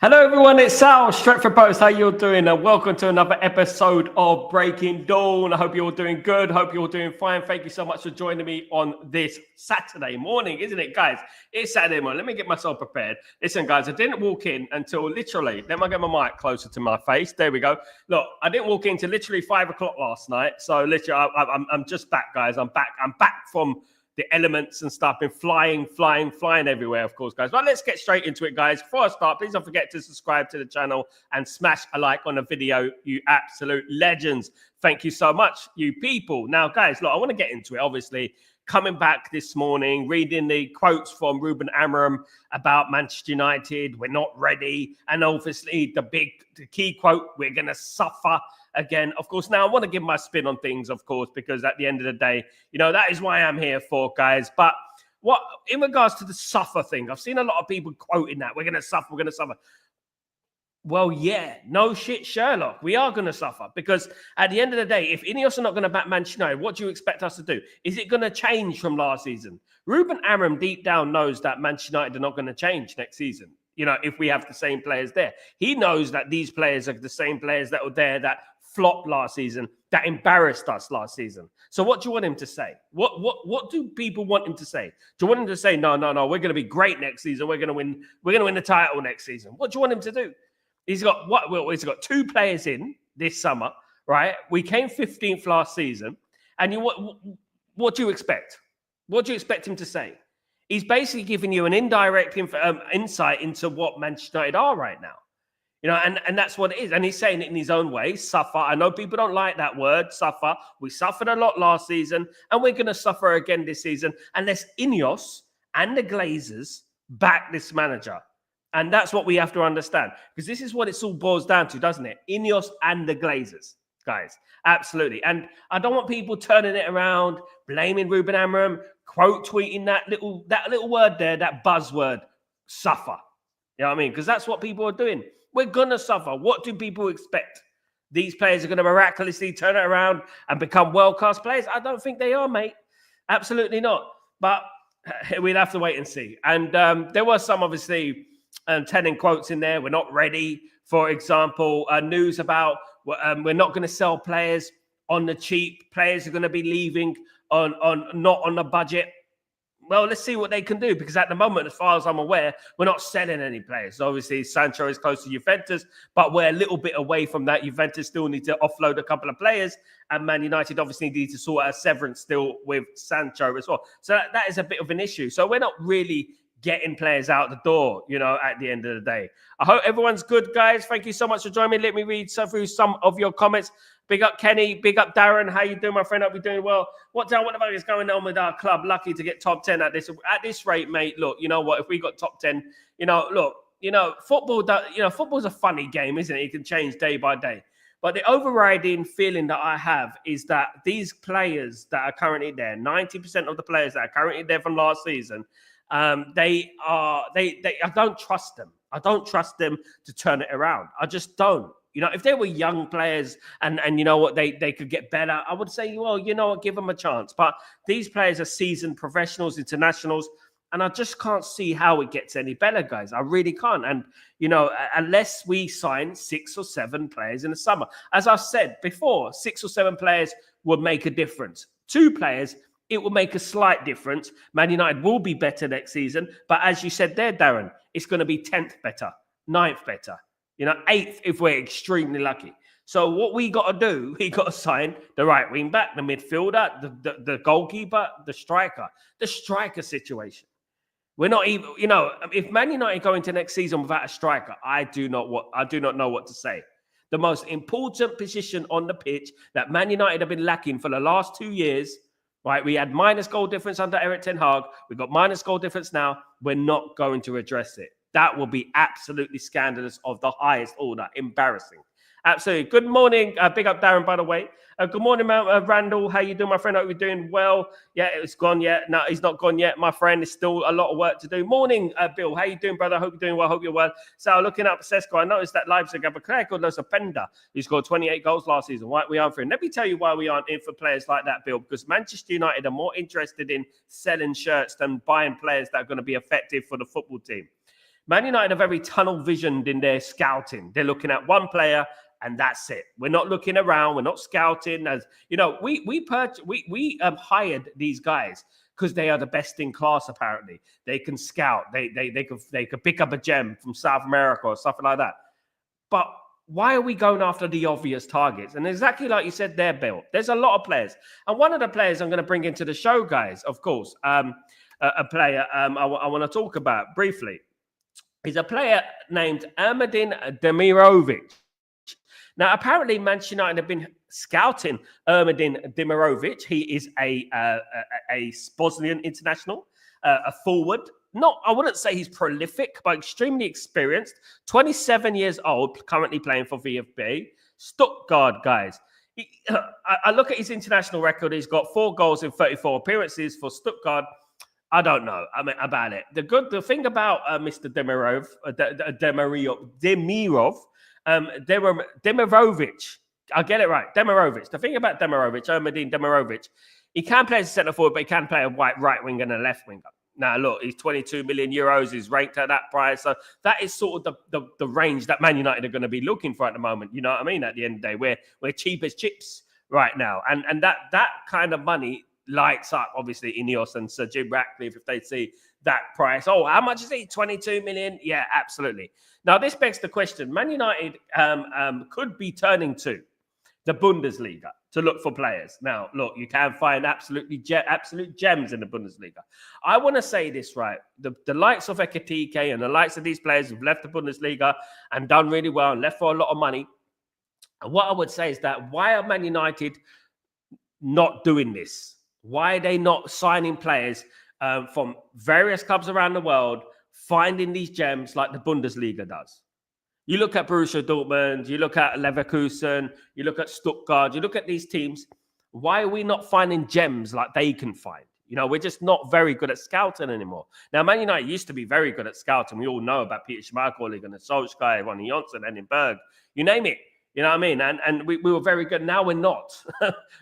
Hello everyone, it's Sal, Stretford Post. How you all doing? And welcome to another episode of Breaking Dawn. I hope you're all doing good. Hope you're all doing fine. Thank you so much for joining me on this Saturday morning, isn't it, guys? It's Saturday morning. Let me get myself prepared. Listen, guys, I didn't walk in until literally, let me get my mic closer to my face. There we go. Look, I didn't walk in until literally 5 o'clock last night. So literally, I'm just back, guys. I'm back from the elements and stuff, been flying everywhere, of course, guys. But let's get straight into it, guys. Before I start, please don't forget to subscribe to the channel and smash a like on the video, you absolute legends. Thank you so much, you people. Now, guys, look, I want to get into it, obviously. Coming back this morning, reading the quotes from Ruben Amorim about Manchester United, we're not ready. And obviously, the key quote, we're going to suffer again. Of course, now I want to give my spin on things, of course, because at the end of the day, you know, that is why I'm here for, guys. But what in regards to the suffer thing, I've seen a lot of people quoting that. We're going to suffer. Well, yeah, no shit, Sherlock. We are going to suffer because at the end of the day, if Ineos are not going to back Manchester United, what do you expect us to do? Is it going to change from last season? Ruben Amorim deep down knows that Manchester United are not going to change next season. You know, if we have the same players there, he knows that these players are the same players that were there that flopped last season, that embarrassed us last season. So what do you want him to say? What do people want him to say? Do you want him to say, no, we're going to be great next season. We're going to win the title next season. What do you want him to do? He's got what? Well, he's got two players in this summer, right? We came 15th last season, and what do you expect? What do you expect him to say? He's basically giving you an indirect insight into what Manchester United are right now. You know, and that's what it is. And he's saying it in his own way, suffer. I know people don't like that word, suffer. We suffered a lot last season, and we're going to suffer again this season unless Ineos and the Glazers back this manager. And that's what we have to understand, because this is what it all boils down to, doesn't it? Ineos and the Glazers, guys. Absolutely. And I don't want people turning it around, blaming Ruben Amorim, quote tweeting that little word there, that buzzword, suffer. You know what I mean? Because that's what people are doing. We're going to suffer. What do people expect? These players are going to miraculously turn it around and become world-class players? I don't think they are, mate. Absolutely not. But we'll have to wait and see. And there were some, obviously, telling quotes in there. We're not ready. For example, news about we're not going to sell players on the cheap. Players are going to be leaving on not on the budget. Well, let's see what they can do, because at the moment, as far as I'm aware, we're not selling any players. Obviously, Sancho is close to Juventus, but we're a little bit away from that. Juventus still need to offload a couple of players, and Man United obviously need to sort out a severance still with Sancho as well. So that is a bit of an issue. So we're not really getting players out the door, you know, at the end of the day. I hope everyone's good, guys. Thank you so much for joining me. Let me read through some of your comments. Big up Kenny, big up Darren. How you doing, my friend? Hope you're doing well. What the fuck is going on with our club? Lucky to get top 10 at this rate, mate. Look, you know what? If we got top 10, you know, look, you know, football's a funny game, isn't it? It can change day by day. But the overriding feeling that I have is that these players that are currently there, 90% of the players that are currently there from last season, I don't trust them. I don't trust them to turn it around. I just don't. You know, if they were young players and you know what, they could get better, I would say, well, you know what, give them a chance. But these players are seasoned professionals, internationals, and I just can't see how it gets any better, guys. I really can't. And, you know, unless we sign 6 or 7 players in the summer. As I said before, 6 or 7 players would make a difference. 2 players, it will make a slight difference. Man United will be better next season. But as you said there, Darren, it's going to be 10th better, 9th better, you know, 8th if we're extremely lucky. So what we got to do, we got to sign the right wing back, the midfielder, the goalkeeper, the striker situation. We're not even, you know, if Man United go into next season without a striker, I do not know what to say. The most important position on the pitch that Man United have been lacking for the last 2 years. Right, we had minus goal difference under Erik ten Hag. We've got minus goal difference now. We're not going to address it. That will be absolutely scandalous of the highest order. Embarrassing. Absolutely. Good morning. Big up Darren, by the way. Good morning, Randall. How you doing, my friend? Hope you're doing well. Yeah, it's gone yet. No, he's not gone yet, my friend. There's still a lot of work to do. Morning, Bill. How you doing, brother? Hope you're doing well. Hope you're well. So looking up Sesko, I noticed that Leipzig have a player called Los Openda, who scored 28 goals last season. Why we aren't for him? Let me tell you why we aren't in for players like that, Bill. Because Manchester United are more interested in selling shirts than buying players that are going to be effective for the football team. Man United are very tunnel visioned in their scouting. They're looking at one player and that's it. We're not looking around. We're not scouting. As you know, we hired these guys because they are the best in class. Apparently, they can scout. They could pick up a gem from South America or something like that. But why are we going after the obvious targets? And exactly like you said there, Bill, there's a lot of players. And one of the players I'm going to bring into the show, guys, of course, a player I want to talk about briefly. Is a player named Ermedin Demirovic. Now, apparently, Manchester United have been scouting Ermedin Demirovic. He is a Bosnian international, a forward. I wouldn't say he's prolific, but extremely experienced. 27 years old, currently playing for VfB. Stuttgart, guys. I look at his international record. He's got 4 goals in 34 appearances for Stuttgart. I don't know about it. The thing about Mr. Demirovic, I'll get it right. Demirovic. The thing about Demirovic, Ermedin Demirovic, he can play as a centre forward, but he can play a right winger and a left winger. Now, look, he's 22 million euros. He's ranked at that price. So that is sort of the range that Man United are going to be looking for at the moment. You know what I mean? At the end of the day, we're cheap as chips right now. And that kind of money lights up, obviously, Ineos and Sir Jim Ratcliffe if they see that price. Oh, how much is it? 22 million? Yeah, absolutely. Now, this begs the question. Man United could be turning to the Bundesliga to look for players. Now, look, you can find absolute gems in the Bundesliga. I want to say this, right? The likes of Ekitike and the likes of these players who've left the Bundesliga and done really well and left for a lot of money. And what I would say is that why are Man United not doing this? Why are they not signing players from various clubs around the world, finding these gems like the Bundesliga does? You look at Borussia Dortmund, you look at Leverkusen, you look at Stuttgart, you look at these teams. Why are we not finding gems like they can find? You know, we're just not very good at scouting anymore. Now, Man United used to be very good at scouting. We all know about Peter Schmeichel, and Solskjaer, Ronnie Johnson, Edinburgh, you name it. You know what I mean? And we were very good. Now we're not.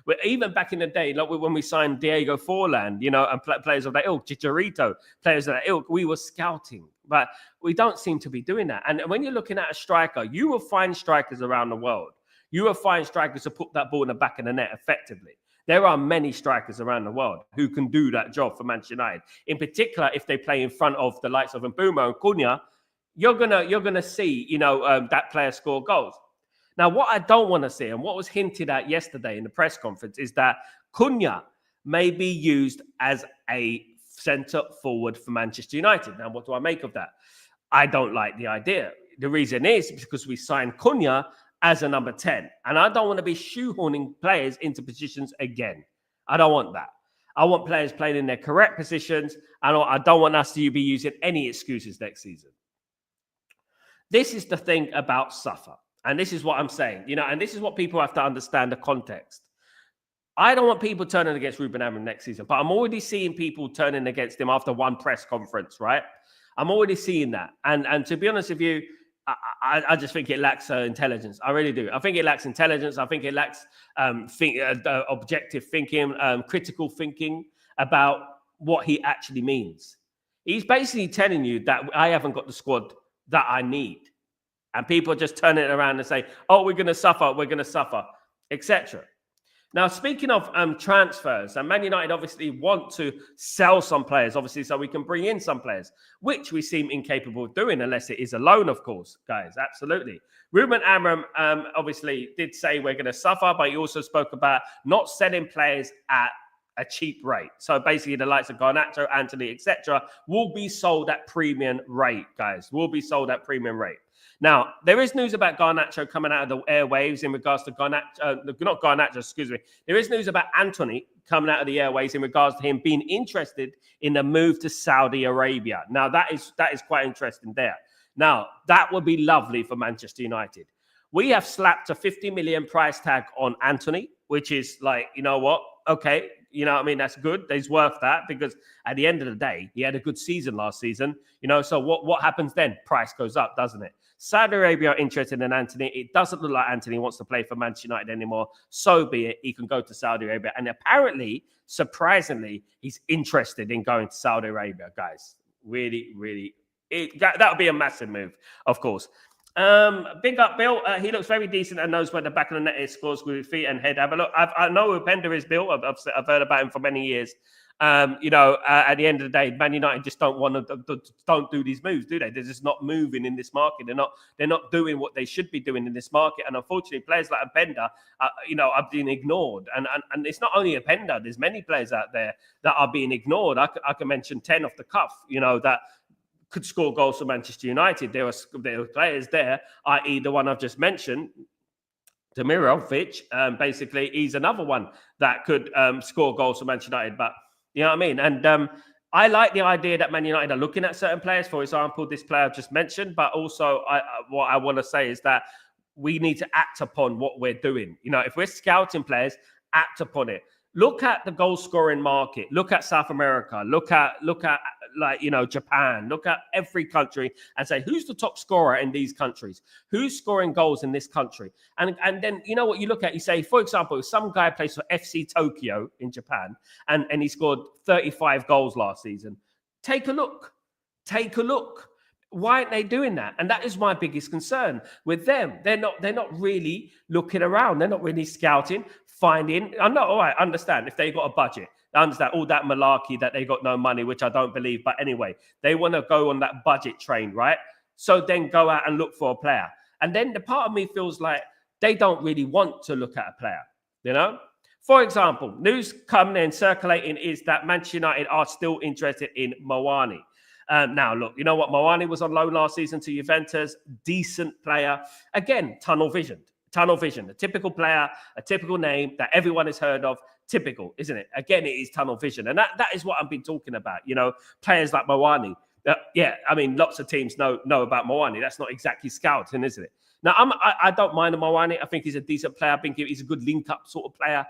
We're even back in the day, like when we signed Diego Forlan, you know, and players of that ilk, Chicharito, players of that ilk, we were scouting. But we don't seem to be doing that. And when you're looking at a striker, you will find strikers around the world. You will find strikers to put that ball in the back of the net effectively. There are many strikers around the world who can do that job for Manchester United. In particular, if they play in front of the likes of Mbeumo and Cunha, you're gonna see, you know, that player score goals. Now, what I don't want to see, and what was hinted at yesterday in the press conference, is that Cunha may be used as a centre forward for Manchester United. Now, what do I make of that? I don't like the idea. The reason is because we signed Cunha as a number 10, and I don't want to be shoehorning players into positions again. I don't want that. I want players playing in their correct positions, and I don't want us to be using any excuses next season. This is the thing about Safa. And this is what I'm saying, you know, and this is what people have to understand the context. I don't want people turning against Ruben Amorim next season, but I'm already seeing people turning against him after one press conference, right? I'm already seeing that. And to be honest with you, I just think it lacks intelligence. I really do. I think it lacks intelligence. I think it lacks objective thinking, critical thinking about what he actually means. He's basically telling you that I haven't got the squad that I need. And people just turn it around and say, oh, we're going to suffer, etc. Now, speaking of transfers, and Man United obviously want to sell some players, obviously, so we can bring in some players, which we seem incapable of doing unless it is a loan, of course, guys. Absolutely. Ruben Amorim obviously did say we're going to suffer, but he also spoke about not selling players at a cheap rate. So basically the likes of Garnacho, Antony, etc. will be sold at premium rate, guys. Will be sold at premium rate. Now, there is news about Garnacho coming out of the airwaves in regards to There is news about Antony coming out of the airwaves in regards to him being interested in the move to Saudi Arabia. Now, that is quite interesting there. Now, that would be lovely for Manchester United. We have slapped a 50 million price tag on Antony, which is like, you know what? Okay, you know what I mean? That's good. He's worth that because at the end of the day, he had a good season last season. You know, so what happens then? Price goes up, doesn't it? Saudi Arabia are interested in Antony. It doesn't look like Antony wants to play for Manchester United anymore. So be it. He can go to Saudi Arabia. And apparently, surprisingly, he's interested in going to Saudi Arabia, guys. Really, really That would be a massive move, of course. Big up, Bill. He looks very decent and knows where the back of the net is. Scores with feet and head. Have a look. I know who Pender is, Bill. I've heard about him for many years. At the end of the day, Man United just don't do these moves, do they? They're just not moving in this market. They're not doing what they should be doing in this market. And unfortunately, players like Pender, are being ignored. And it's not only Pender. There's many players out there that are being ignored. I can mention 10 off the cuff. That could score goals for Manchester United. There are players there, i.e. the one I've just mentioned, Demirovic. Basically, he's another one that could score goals for Manchester United. But you know what I mean? And I like the idea that Man United are looking at certain players. For example, this player I've just mentioned. But also, what I want to say is that we need to act upon what we're doing. If we're scouting players, act upon it. Look at the goal scoring market. Look at South America. Look at Japan. Look at every country and say, who's the top scorer in these countries? Who's scoring goals in this country? And then what you look at, you say, for example, if some guy plays for FC Tokyo in Japan and he scored 35 goals last season. Take a look. Why aren't they doing that? And that is my biggest concern with them. They're not really looking around. They're not really scouting, finding. I know, all right, understand if they've got a budget. I understand all that malarkey that they got no money, which I don't believe. But anyway, they want to go on that budget train, right? So then go out and look for a player. And then the part of me feels like they don't really want to look at a player, For example, news coming in, circulating is that Manchester United are still interested in Mawani. Now, look, you know what? Mawani was on loan last season to Juventus. Decent player. Again, tunnel vision. A typical player, a typical name that everyone has heard of. Typical, isn't it? Again, it is tunnel vision. And that is what I've been talking about. Players like Mawani. Lots of teams know about Mawani. That's not exactly scouting, isn't it? Now, I don't mind Mawani. I think he's a decent player. I think he's a good link-up sort of player.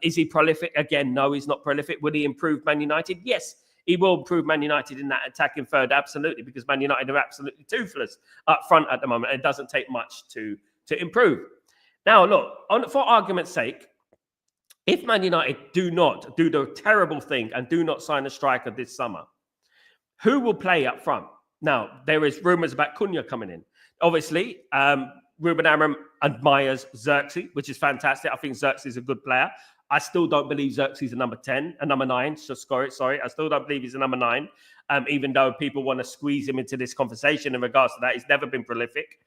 Is he prolific? Again, no, he's not prolific. Will he improve Man United? Yes. He will improve Man United in that attacking third, absolutely, because Man United are absolutely toothless up front at the moment. It doesn't take much to improve. Now, look, for argument's sake, if Man United do not do the terrible thing and do not sign a striker this summer, who will play up front? Now, there is rumours about Cunha coming in. Obviously, Ruben Amorim admires Xerxes, which is fantastic. I think Xerxes is a good player. I still don't believe Xerxes is a number 10, a number 9. Just score it, sorry. I still don't believe he's a number 9, even though people want to squeeze him into this conversation in regards to that. He's never been prolific.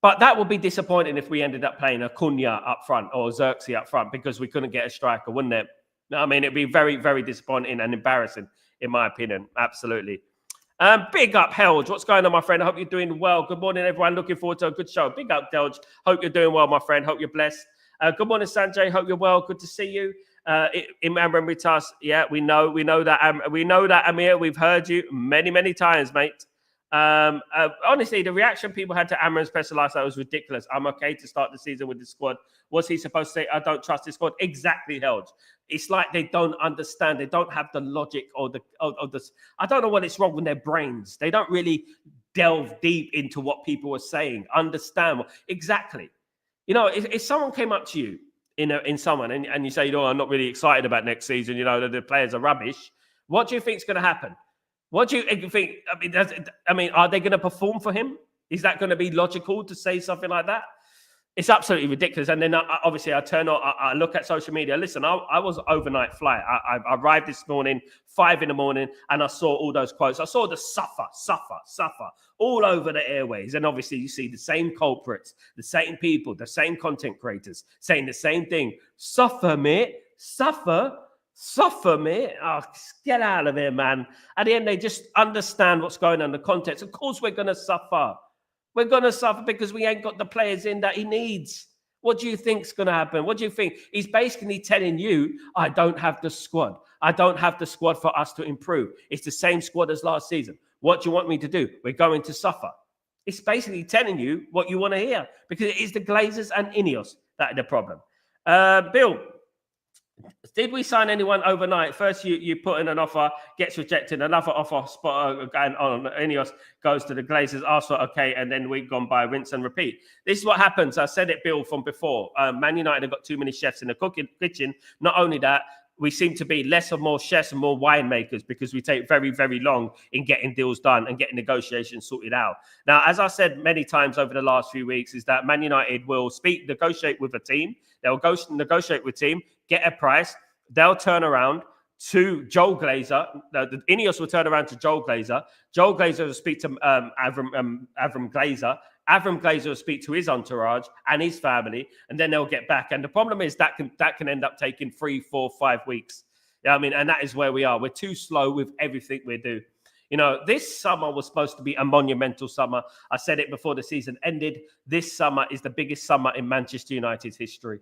But that would be disappointing if we ended up playing a Cunha up front or Xerxes up front because we couldn't get a striker, wouldn't it? It'd be very, very disappointing and embarrassing, in my opinion. Absolutely. Big up, Helge. What's going on, my friend? I hope you're doing well. Good morning, everyone. Looking forward to a good show. Big up, Helge. Hope you're doing well, my friend. Hope you're blessed. Good morning, Sanjay. Hope you're well. Good to see you. Imam Ritas. Yeah, we know that, Amir. We've heard you many, many times, mate. Honestly, the reaction people had to Amorim's press last night was ridiculous. I'm okay to start the season with the squad. Was he supposed to say, I don't trust this squad? Exactly, Helge. It's like they don't understand. They don't have the logic or the. I don't know what is wrong with their brains. They don't really delve deep into what people are saying. Understand exactly. If someone came up to you in someone and you say, I'm not really excited about next season, the players are rubbish, what do you think is going to happen? What do you think? Are they going to perform for him? Is that going to be logical to say something like that? It's absolutely ridiculous. And then obviously I turn on, I look at social media. Listen, I was overnight flight. I arrived this morning, 5 a.m, and I saw all those quotes. I saw the suffer all over the airways. And obviously you see the same culprits, the same people, the same content creators saying the same thing. Suffer, mate. Suffer, mate. Oh, get out of here, man. At the end, they just understand what's going on in the context. Of course, we're going to suffer. We're going to suffer because we ain't got the players in that he needs. What do you think's going to happen? What do you think? He's basically telling you, I don't have the squad. I don't have the squad for us to improve. It's the same squad as last season. What do you want me to do? We're going to suffer. It's basically telling you what you want to hear because it is the Glazers and Ineos that are the problem. Bill, did we sign anyone overnight? First, you put in an offer, gets rejected. Another offer spot going on. Ineos goes to the Glazers. Arsenal, okay, and then we've gone by rinse and repeat. This is what happens. I said it, Bill, from before. Man United have got too many chefs in the kitchen. Not only that, we seem to be less and more chefs and more winemakers because we take very, very long in getting deals done and getting negotiations sorted out. Now, as I said many times over the last few weeks, is that Man United will negotiate with a team. They'll go negotiate with a team, get a price. They'll turn around to Joel Glazer. The Ineos will turn around to Joel Glazer. Joel Glazer will speak to Avram Glazer. Avram Glazer will speak to his entourage and his family, and then they'll get back. And the problem is that can end up taking 3, 4, 5 weeks. Yeah, I mean, and that is where we are. We're too slow with everything we do. You know, this summer was supposed to be a monumental summer. I said it before the season ended. This summer is the biggest summer in Manchester United's history.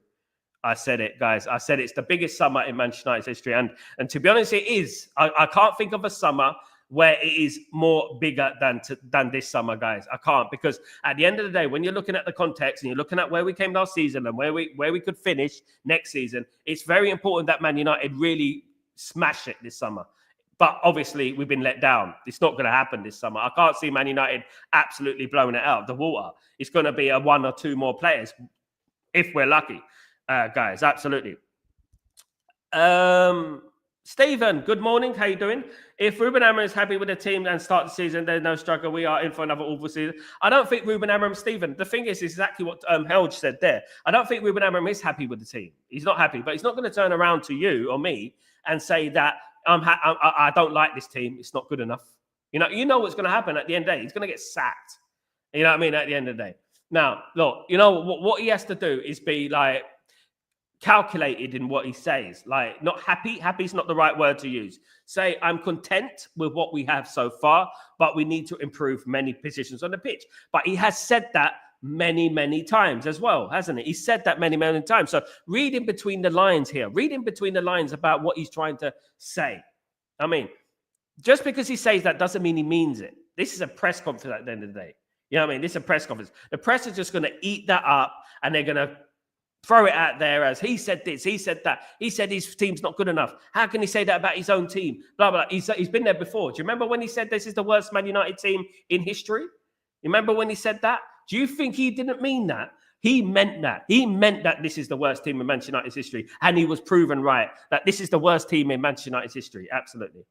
I said it, guys. I said it's the biggest summer in Manchester United's history. And to be honest, it is. I can't think of a summer where it is more bigger than this summer, guys. I can't, because at the end of the day, when you're looking at the context and you're looking at where we came last season and where we could finish next season, it's very important that Man United really smash it this summer. But obviously, we've been let down. It's not going to happen this summer. I can't see Man United absolutely blowing it out of the water. It's going to be a 1 or 2 more players if we're lucky. Guys, absolutely. Stephen, good morning. How you doing? If Ruben Amorim is happy with the team and start the season, there's no struggle. We are in for another awful season. I don't think Ruben Amorim, Stephen, the thing is exactly what Helge said there. I don't think Ruben Amorim is happy with the team. He's not happy, but he's not going to turn around to you or me and say that I don't like this team. It's not good enough. You know what's going to happen at the end of the day. He's going to get sacked. You know what I mean? At the end of the day. Now, look, what he has to do is be like, calculated in what he says, like not happy. Happy is not the right word to use. Say, I'm content with what we have so far, but we need to improve many positions on the pitch. But he has said that many, many times as well, hasn't he? He said that many, many times. So reading between the lines here, reading between the lines about what he's trying to say. I mean, just because he says that doesn't mean he means it. This is a press conference at the end of the day. You know what I mean? This is a press conference. The press is just going to eat that up and they're going to throw it out there as he said this, he said that. He said his team's not good enough. How can he say that about his own team? Blah, blah. He's been there before. Do you remember when he said this is the worst Man United team in history? You remember when he said that? Do you think he didn't mean that? He meant that. He meant that this is the worst team in Manchester United's history. And he was proven right that this is the worst team in Manchester United's history. Absolutely.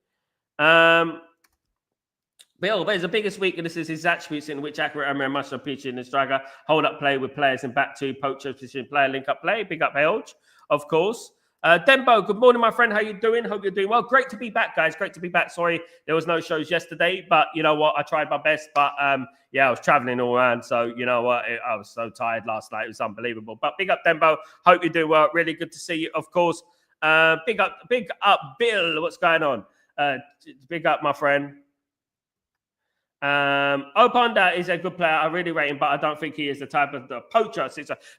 Bill, there's the biggest weakness is his attributes in which accurate and must have pitch in the striker, hold up play with players in back two, poacher position player, link up play, big up Helge, of course. Dembo, good morning, my friend. How you doing? Hope you're doing well. Great to be back, guys. Great to be back. Sorry, there was no shows yesterday, but you know what? I tried my best, but yeah, I was traveling all around. So you know what? I was so tired last night. It was unbelievable. But big up, Dembo. Hope you're doing well. Really good to see you, of course. Big up, Bill. What's going on? Big up, my friend. Opanda is a good player. I really rate him, but I don't think he is the type of the poacher.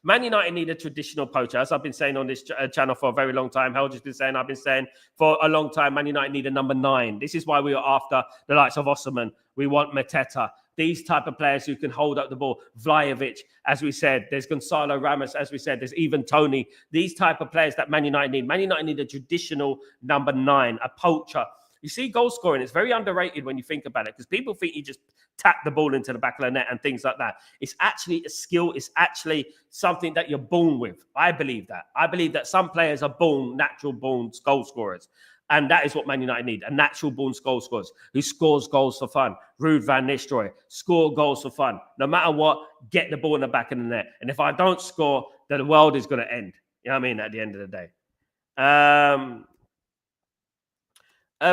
Man United need a traditional poacher. As I've been saying on this channel for a very long time. Helge has been saying, I've been saying for a long time, Man United need a number 9. This is why we are after the likes of Osimhen. We want Mateta. These type of players who can hold up the ball. Vlahovic, as we said. There's Gonzalo Ramos, as we said. There's even Tony. These type of players that Man United need. Man United need a traditional number 9, a poacher. You see, goal scoring is very underrated when you think about it because people think you just tap the ball into the back of the net and things like that. It's actually a skill. It's actually something that you're born with. I believe that. I believe that some players are natural born goal scorers. And that is what Man United need, a natural born goal scorers who scores goals for fun. Ruud van Nistelrooy, score goals for fun. No matter what, get the ball in the back of the net. And if I don't score, then the world is going to end. You know what I mean? At the end of the day.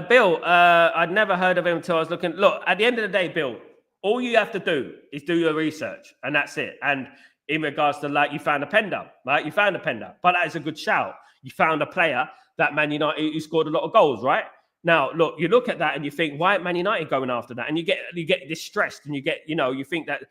Bill, I'd never heard of him until I was looking. Look, at the end of the day, Bill, all you have to do is do your research, and that's it. And in regards to, like, you found a Pender, right? You found a Pender, but that is a good shout. You found a player that Man United who scored a lot of goals, right? Now, look, you look at that and you think, why ain't Man United going after that? And you get distressed, and you think that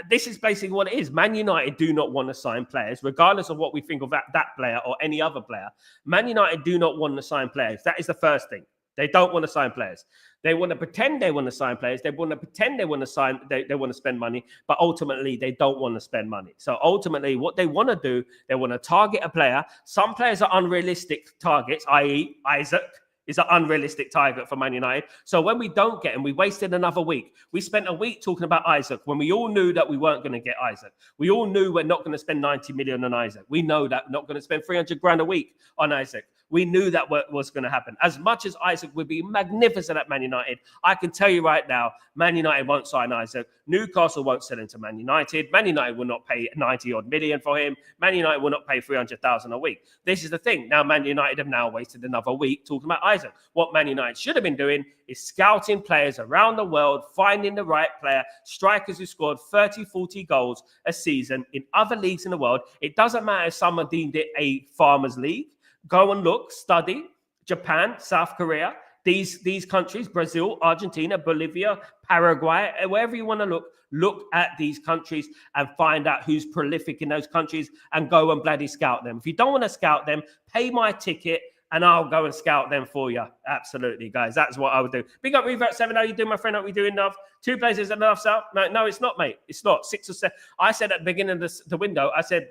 this is basically what it is. Man United do not want to sign players, regardless of what we think of that player or any other player. Man United do not want to sign players. That is the first thing. They don't want to sign players. They want to pretend they want to sign players. They want to pretend they want to sign. They want to spend money, but ultimately they don't want to spend money. So ultimately, what they want to do, they want to target a player. Some players are unrealistic targets, i.e., Isaac is an unrealistic target for Man United. So when we don't get him, we wasted another week. We spent a week talking about Isaac when we all knew that we weren't going to get Isaac. We all knew we're not going to spend 90 million on Isaac. We know that we're not going to spend 300 grand a week on Isaac. We knew that was going to happen. As much as Isaac would be magnificent at Man United, I can tell you right now, Man United won't sign Isaac. Newcastle won't sell him to Man United. Man United will not pay 90-odd million for him. Man United will not pay 300,000 a week. This is the thing. Now, Man United have now wasted another week talking about Isaac. What Man United should have been doing is scouting players around the world, finding the right player, strikers who scored 30, 40 goals a season in other leagues in the world. It doesn't matter if someone deemed it a farmers league. Go and look, study Japan, South Korea, these countries, Brazil, Argentina, Bolivia, Paraguay, wherever you want to look at these countries and find out who's prolific in those countries and go and bloody scout them. If you don't want to scout them, pay my ticket and I'll go and scout them for you. Absolutely, guys. That's what I would do. Big up Revert7. How you doing, my friend? Are we doing enough? 2 plays is enough, Sal? No, it's not, mate. It's not. 6 or 7. I said at the beginning of the window, I said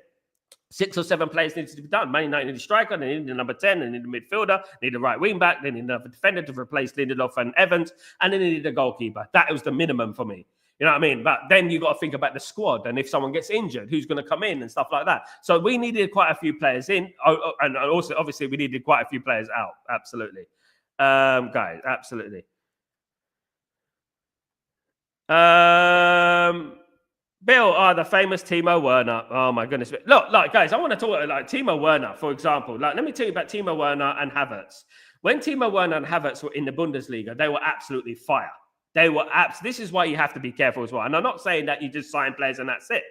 6 or 7 players needed to be done. Man United need a striker, they need a number 10, they need a midfielder, they need a right wing back, they need another defender to replace Lindelof and Evans, and they needed a goalkeeper. That was the minimum for me. You know what I mean? But then you got to think about the squad, and if someone gets injured, who's going to come in and stuff like that. So we needed quite a few players in, and also obviously we needed quite a few players out. Absolutely, guys, absolutely. Bill, the famous Timo Werner. Oh my goodness! Look, guys, I want to talk like Timo Werner, for example. Like, let me tell you about Timo Werner and Havertz. When Timo Werner and Havertz were in the Bundesliga, they were absolutely fire. This is why you have to be careful as well. And I'm not saying that you just sign players and that's it.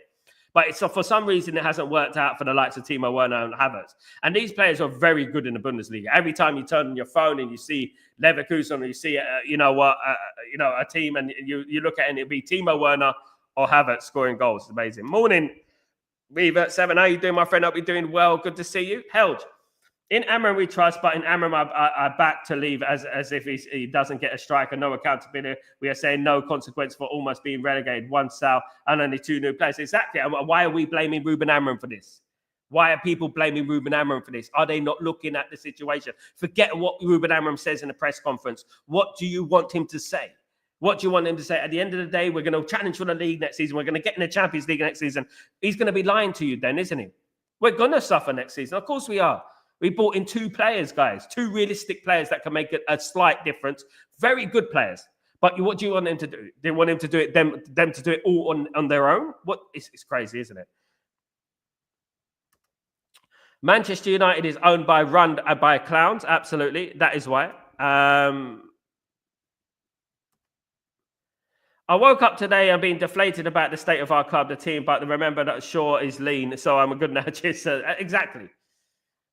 But it's for some reason it hasn't worked out for the likes of Timo Werner and Havertz. And these players are very good in the Bundesliga. Every time you turn on your phone and you see Leverkusen or you see a team and you look at it and it'll be Timo Werner or Havertz scoring goals. It's amazing. Morning, Revert7. How you doing, my friend? Hope you're doing well. Good to see you. Held. In Amorim we trust, but in Amorim I back to leave as if he doesn't get a striker, no accountability. We are saying no consequence for almost being relegated. 1 Sal and only 2 new players. Exactly. Why are we blaming Ruben Amorim for this? Why are people blaming Ruben Amorim for this? Are they not looking at the situation? Forget what Ruben Amorim says in the press conference. What do you want him to say? What do you want him to say? At the end of the day, we're going to challenge for the league next season. We're going to get in the Champions League next season. He's going to be lying to you then, isn't he? We're going to suffer next season. Of course we are. We brought in 2 players, guys. 2 realistic players that can make a slight difference. Very good players. But what do you want them to do? Do you want him to do it, them to do it all on their own? It's crazy, isn't it? Manchester United is owned run by clowns. Absolutely. That is why. I woke up today and being deflated about the state of our club, the team, but remember that Shaw is lean, so I'm a good nudge. Exactly.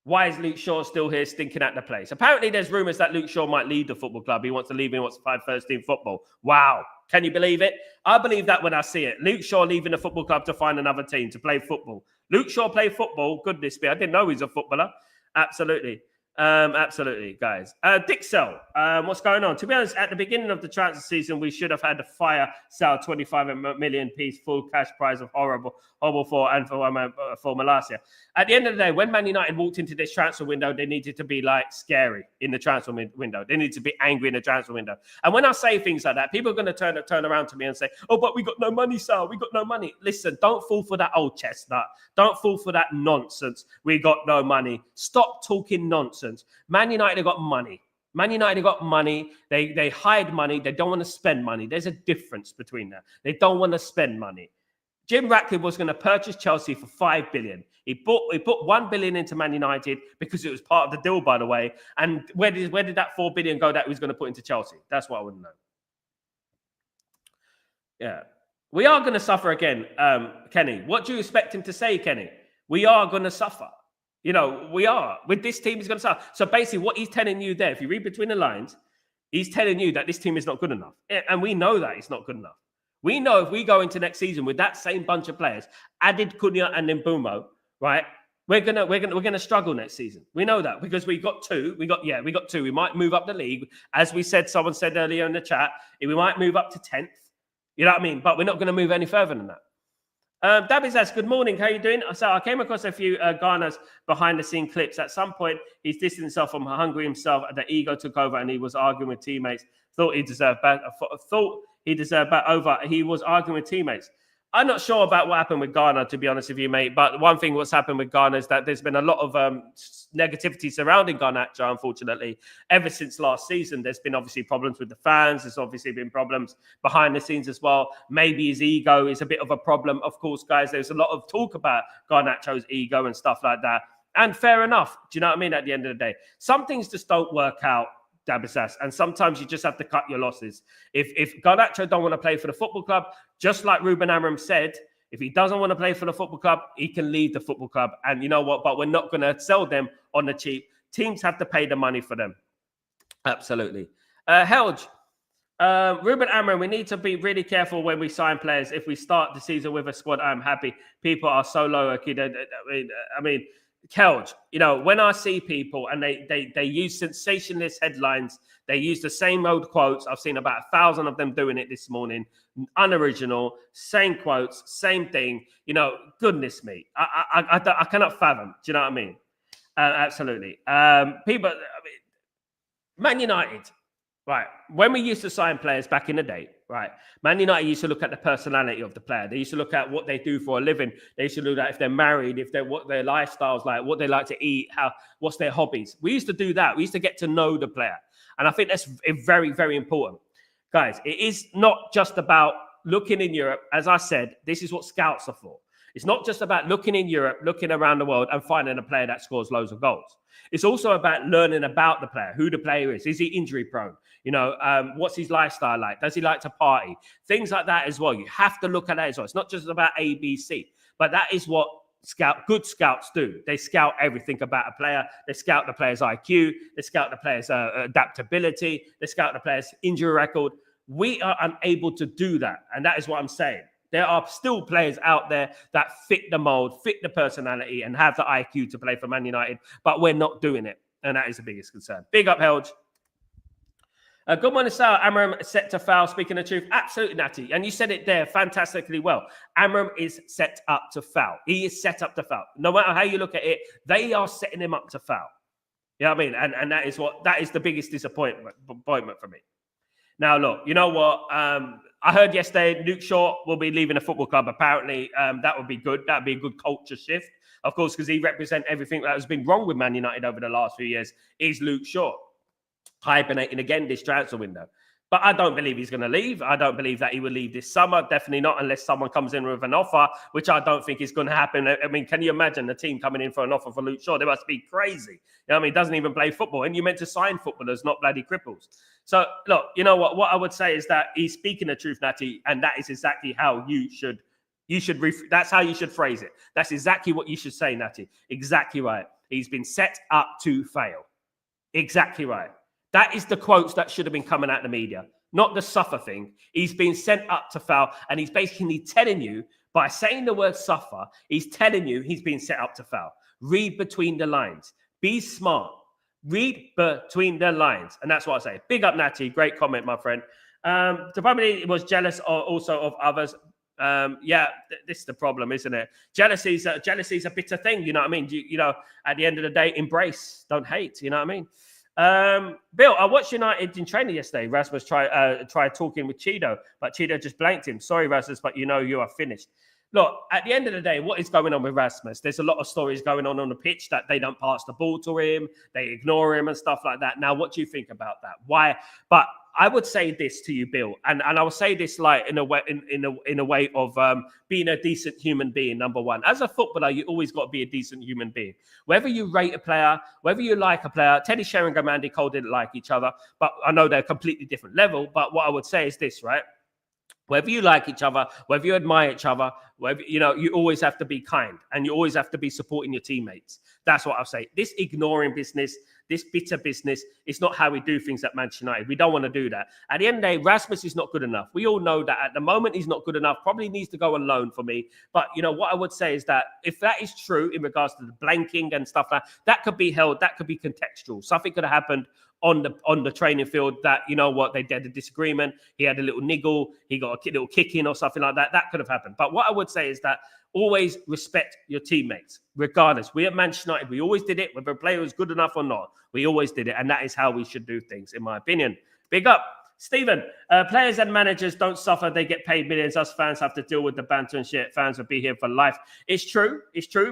Why is Luke Shaw still here stinking at the place? Apparently, there's rumours that Luke Shaw might leave the football club. He wants to leave. He wants to play first team football. Wow. Can you believe it? I believe that when I see it. Luke Shaw leaving the football club to find another team to play football. Luke Shaw play football. Goodness me. I didn't know he's a footballer. Absolutely. Absolutely, guys. Dixel, what's going on? To be honest, at the beginning of the transfer season, we should have had to fire Sal 25 million piece full cash prize of horrible for Malacia. At the end of the day, when Man United walked into this transfer window, they needed to be like scary in the transfer window. They need to be angry in the transfer window. And when I say things like that, people are going to turn around to me and say, "Oh, but we got no money, Sal. We got no money." Listen, don't fall for that old chestnut. Don't fall for that nonsense. We got no money. Stop talking nonsense. Man United have got money. Man United got money. They hide money. They don't want to spend money. There's a difference between that. They don't want to spend money. Jim Ratcliffe was going to purchase Chelsea for 5 billion. He put 1 billion into Man United because it was part of the deal, by the way. And where did that 4 billion go that he was going to put into Chelsea? That's what I wouldn't know. Yeah. We are going to suffer again, Kenny. What do you expect him to say, Kenny? We are going to suffer. You know, we are. With this team, he's going to suffer. So basically what he's telling you there, if you read between the lines, he's telling you that this team is not good enough. And we know that it's not good enough. We know if we go into next season with that same bunch of players, added Cunha and Mbeumo, right? We're gonna struggle next season. We know that because we got 2. We got 2. We might move up the league, as we said. Someone said earlier in the chat, we might move up to 10th. You know what I mean? But we're not going to move any further than that. Dabby says, good morning. How are you doing? So I came across a few Ghana's behind-the-scene clips. At some point, he's distanced himself from Hungary himself. The ego took over, and he was arguing with teammates. Thought he deserved back over. He was arguing with teammates. I'm not sure about what happened with Ghana, to be honest with you, mate. But one thing what's happened with Ghana is that there's been a lot of negativity surrounding Garnacho, unfortunately. Ever since last season, there's been obviously problems with the fans. There's obviously been problems behind the scenes as well. Maybe his ego is a bit of a problem. Of course, guys, there's a lot of talk about Garnacho's ego and stuff like that. And fair enough. Do you know what I mean? At the end of the day, some things just don't work out, Dabasas, and sometimes you just have to cut your losses. If Garnacho don't want to play for the football club, just like Ruben Amorim said, if he doesn't want to play for the football club, he can leave the football club. And you know what? But we're not going to sell them on the cheap. Teams have to pay the money for them. Absolutely. Helge, Ruben Amorim, we need to be really careful when we sign players. If we start the season with a squad, I'm happy. People are so low. I mean, Kelge, you know, when I see people and they use sensationalist headlines, they use the same old quotes. I've seen about 1,000 of them doing it this morning. Unoriginal, same quotes, same thing. You know, goodness me. I cannot fathom. Do you know what I mean? Absolutely. People, Man United, right? When we used to sign players back in the day, right? Man United used to look at the personality of the player. They used to look at what they do for a living. They used to look at if they're married, what their lifestyle's like, what they like to eat, what's their hobbies. We used to do that. We used to get to know the player. And I think that's very, very important. Guys, it is not just about looking in Europe. As I said, this is what scouts are for. It's not just about looking in Europe, looking around the world and finding a player that scores loads of goals. It's also about learning about the player, who the player is. Is he injury prone? You know, what's his lifestyle like? Does he like to party? Things like that as well. You have to look at that as well. It's not just about A, B, C, but that is what good scouts do. They scout everything about a player. They scout the player's IQ. They scout the player's adaptability. They scout the player's injury record. We are unable to do that. And that is what I'm saying. There are still players out there that fit the mold, fit the personality, and have the IQ to play for Man United, but we're not doing it. And that is the biggest concern. Big up, Helge. Good morning, Sal. Amorim set to foul. Speaking the truth, absolutely, Natty. And you said it there fantastically well. Amorim is set up to foul. He is set up to foul. No matter how you look at it, they are setting him up to foul. You know what I mean? And that is the biggest disappointment for me. Now, look, you know what? I heard yesterday Luke Shaw will be leaving the football club. Apparently, that would be good. That would be a good culture shift, of course, because he represents everything that has been wrong with Man United over the last few years. Is Luke Shaw hibernating again this transfer window? But I don't believe he's going to leave. I don't believe that he will leave this summer. Definitely not unless someone comes in with an offer, which I don't think is going to happen. I mean, can you imagine the team coming in for an offer for Luke Shaw? They must be crazy. You know what I mean? He doesn't even play football. And you're meant to sign footballers, not bloody cripples. So, look, you know what? What I would say is that he's speaking the truth, Natty, and that is exactly how that's how you should phrase it. That's exactly what you should say, Natty. Exactly right. He's been set up to fail. Exactly right. That is the quotes that should have been coming out of the media, not the suffer thing. He's been sent up to foul, and he's basically telling you, by saying the word suffer, he's telling you he's been set up to foul. Read between the lines. Be smart. Read between the lines. And that's what I say. Big up, Natty. Great comment, my friend. Probably was jealous also of others. This is the problem, isn't it? Jealousy is a bitter thing. You know what I mean? You know, at the end of the day, embrace, don't hate. You know what I mean? Bill, I watched United in training yesterday. Rasmus tried talking with Cheeto, but Cheeto just blanked him. Sorry, Rasmus, but you know you are finished. Look, at the end of the day, what is going on with Rasmus? There's a lot of stories going on the pitch that they don't pass the ball to him, they ignore him and stuff like that. Now, what do you think about that? Why? But I would say this to you, Bill, and I will say this like in a way of being a decent human being. Number one, as a footballer, you always got to be a decent human being. Whether you rate a player, whether you like a player, Teddy Sheringham and Andy Cole didn't like each other, but I know they're a completely different level. But what I would say is this, right? Whether you like each other, whether you admire each other, whether, you know, you always have to be kind and you always have to be supporting your teammates. That's what I'll say. This ignoring business, this bitter business, it's not how we do things at Manchester United. We don't want to do that. At the end of the day, Rasmus is not good enough. We all know that at the moment he's not good enough. Probably needs to go on loan for me. But, you know, what I would say is that if that is true in regards to the blanking and stuff like that, that could be held, that could be contextual. Something could have happened on the training field that, you know what, they had a disagreement. He had a little niggle. He got a little kick in or something like that. That could have happened. But what I would say is that always respect your teammates, regardless. We at Manchester United, we always did it, whether a player was good enough or not. We always did it. And that is how we should do things, in my opinion. Big up. Stephen, players and managers don't suffer. They get paid millions. Us fans have to deal with the banter and shit. Fans will be here for life. It's true.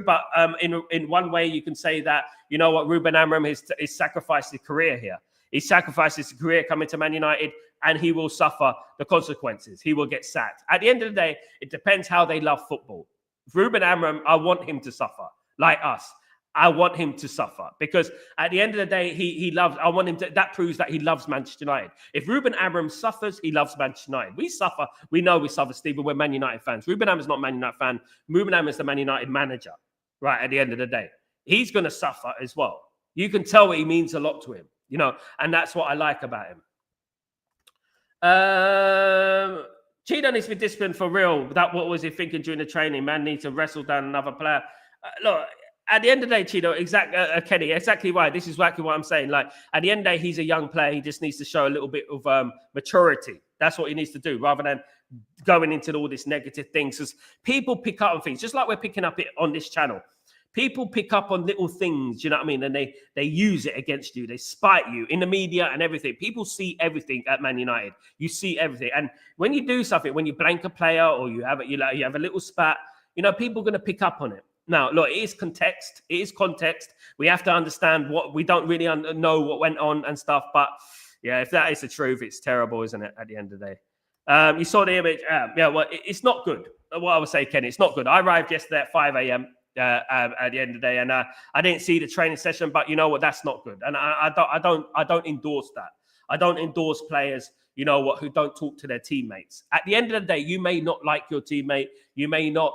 But in one way, you can say that, you know what, Ruben Amorim is sacrificed his career here. He sacrificed his career coming to Man United, and he will suffer the consequences. He will get sacked. At the end of the day, it depends how they love football. Ruben Amorim, I want him to suffer, like us. I want him to suffer because at the end of the day, he loves. I want him to. That proves that he loves Manchester United. If Ruben Amorim suffers, he loves Manchester United. We suffer. We know we suffer, Stephen. We're Man United fans. Ruben Amorim's not a Man United fan. Ruben Amorim's the Man United manager. Right at the end of the day, he's going to suffer as well. You can tell he means a lot to him, you know, and that's what I like about him. Cheetah needs to be disciplined for real. What was he thinking during the training? Man needs to wrestle down another player. Look. At the end of the day, Cheeto, Kenny, exactly right. This is exactly what I'm saying. Like, at the end of the day, he's a young player. He just needs to show a little bit of maturity. That's what he needs to do, rather than going into all this negative things. Because people pick up on things, just like we're picking up it on this channel. People pick up on little things, you know what I mean? And they use it against you. They spite you in the media and everything. People see everything at Man United. You see everything. And when you do something, when you blank a player or you have a little spat, you know, people are going to pick up on it. Now, look, it is context. It is context. We have to understand what we don't really know what went on and stuff. But yeah, if that is the truth, it's terrible, isn't it? At the end of the day, you saw the image. Yeah, well, it's not good. What I would say, Kenny, it's not good. I arrived yesterday at 5 a.m. At the end of the day, and I didn't see the training session. But you know what? That's not good. And I don't endorse that. I don't endorse players, you know what, who don't talk to their teammates. At the end of the day, you may not like your teammate. You may not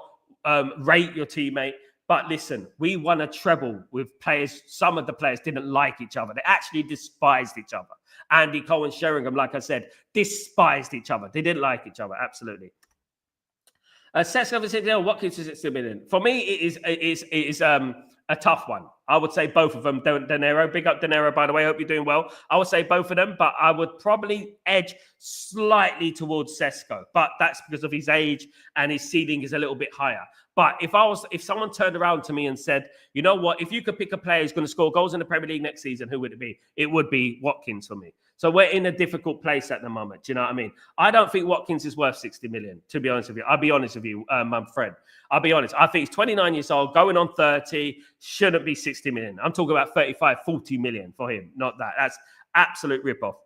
rate your teammate. But listen, we won a treble with players. Some of the players didn't like each other. They actually despised each other. Andy Cole and Sheringham, like I said, despised each other. They didn't like each other, absolutely. Sesko said, Watkins is at 6 million. For me, it is a tough one. I would say both of them. Danero, big up Danero, by the way. I hope you're doing well. I would say both of them, but I would probably edge slightly towards Sesko. But that's because of his age and his ceiling is a little bit higher. But if someone turned around to me and said, you know what, if you could pick a player who's going to score goals in the Premier League next season, who would it be? It would be Watkins for me. So we're in a difficult place at the moment. Do you know what I mean? I don't think Watkins is worth 60 million, to be honest with you. I'll be honest with you, my friend. I'll be honest. I think he's 29 years old, going on 30, shouldn't be 60 million. I'm talking about 35, 40 million for him, not that. That's absolute rip-off.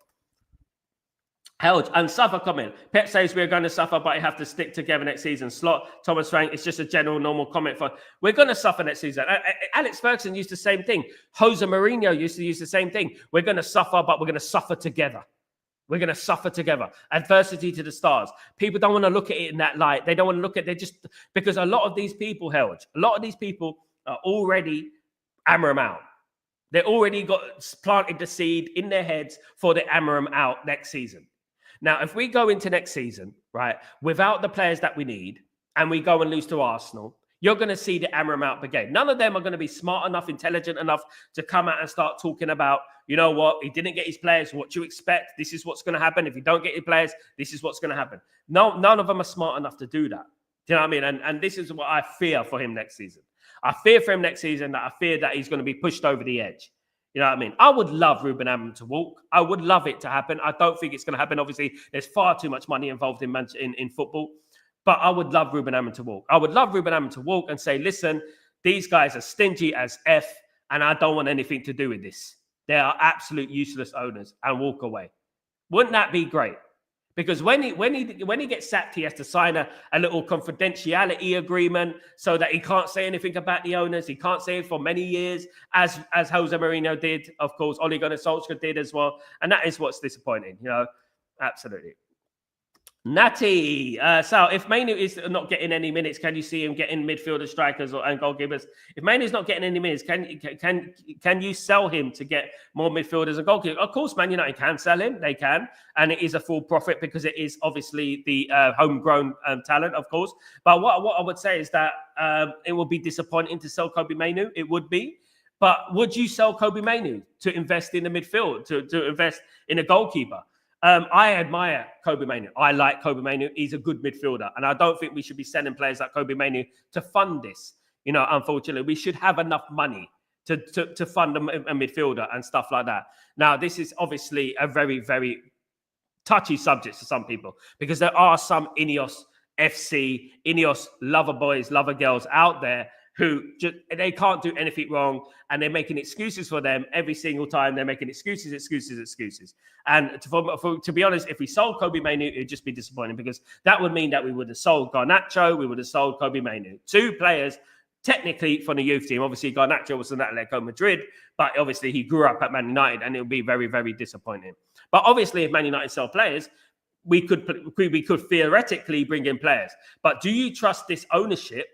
Held and suffer comment. Pep says we're going to suffer, but you have to stick together next season. Slot, Thomas Frank, it's just a general normal comment for we're going to suffer next season. Alex Ferguson used the same thing. Jose Mourinho used to use the same thing. We're going to suffer, but we're going to suffer together. We're going to suffer together. Adversity to the stars. People don't want to look at it in that light. They don't want to look at it. Just because a lot of these people, Held, a lot of these people are already Amorim out. They already got planted the seed in their heads for the Amorim out next season. Now, if we go into next season, right, without the players that we need, and we go and lose to Arsenal, you're going to see the Amorim out brigade. None of them are going to be smart enough, intelligent enough to come out and start talking about, you know what, he didn't get his players. What do you expect? This is what's going to happen. If you don't get your players, this is what's going to happen. No, none of them are smart enough to do that. Do you know what I mean? And this is what I fear for him next season. I fear for him next season that I fear that he's going to be pushed over the edge. You know what I mean? I would love Ruben Amorim to walk. I would love it to happen. I don't think it's going to happen. Obviously, there's far too much money involved in football. But I would love Ruben Amorim to walk. I would love Ruben Amorim to walk and say, listen, these guys are stingy as F, and I don't want anything to do with this. They are absolute useless owners, and walk away. Wouldn't that be great? Because when he gets sacked, he has to sign a little confidentiality agreement so that he can't say anything about the owners. He can't say it for many years, as Jose Mourinho did. Of course, Ole Gunnar Solskjaer did as well. And that is what's disappointing, you know, absolutely. Natty, Sal, if Mainu is not getting any minutes, can you see him getting midfielders, strikers, and goalkeepers? If Mainu's not getting any minutes, can you sell him to get more midfielders and goalkeepers? Of course, Man United can sell him. They can. And it is a full profit because it is obviously the homegrown talent, of course. But what I would say is that it would be disappointing to sell Kobbie Mainoo. It would be. But would you sell Kobbie Mainoo to invest in the midfield, to invest in a goalkeeper? I admire Kobbie Mainoo. I like Kobbie Mainoo. He's a good midfielder. And I don't think we should be sending players like Kobbie Mainoo to fund this. You know, unfortunately, we should have enough money to fund a midfielder and stuff like that. Now, this is obviously a very, very touchy subjects to some people, because there are some Ineos FC, Ineos lover boys, lover girls out there who they can't do anything wrong, and they're making excuses for them every single time. They're making excuses. And to be honest, if we sold Kobbie Mainoo, it would just be disappointing, because that would mean that we would have sold Garnacho, we would have sold Kobbie Mainoo. 2 players, technically, from the youth team. Obviously, Garnacho was in Atletico Madrid, but obviously he grew up at Man United, and it would be very, very disappointing. But obviously, if Man United sell players, we could theoretically bring in players. But do you trust this ownership,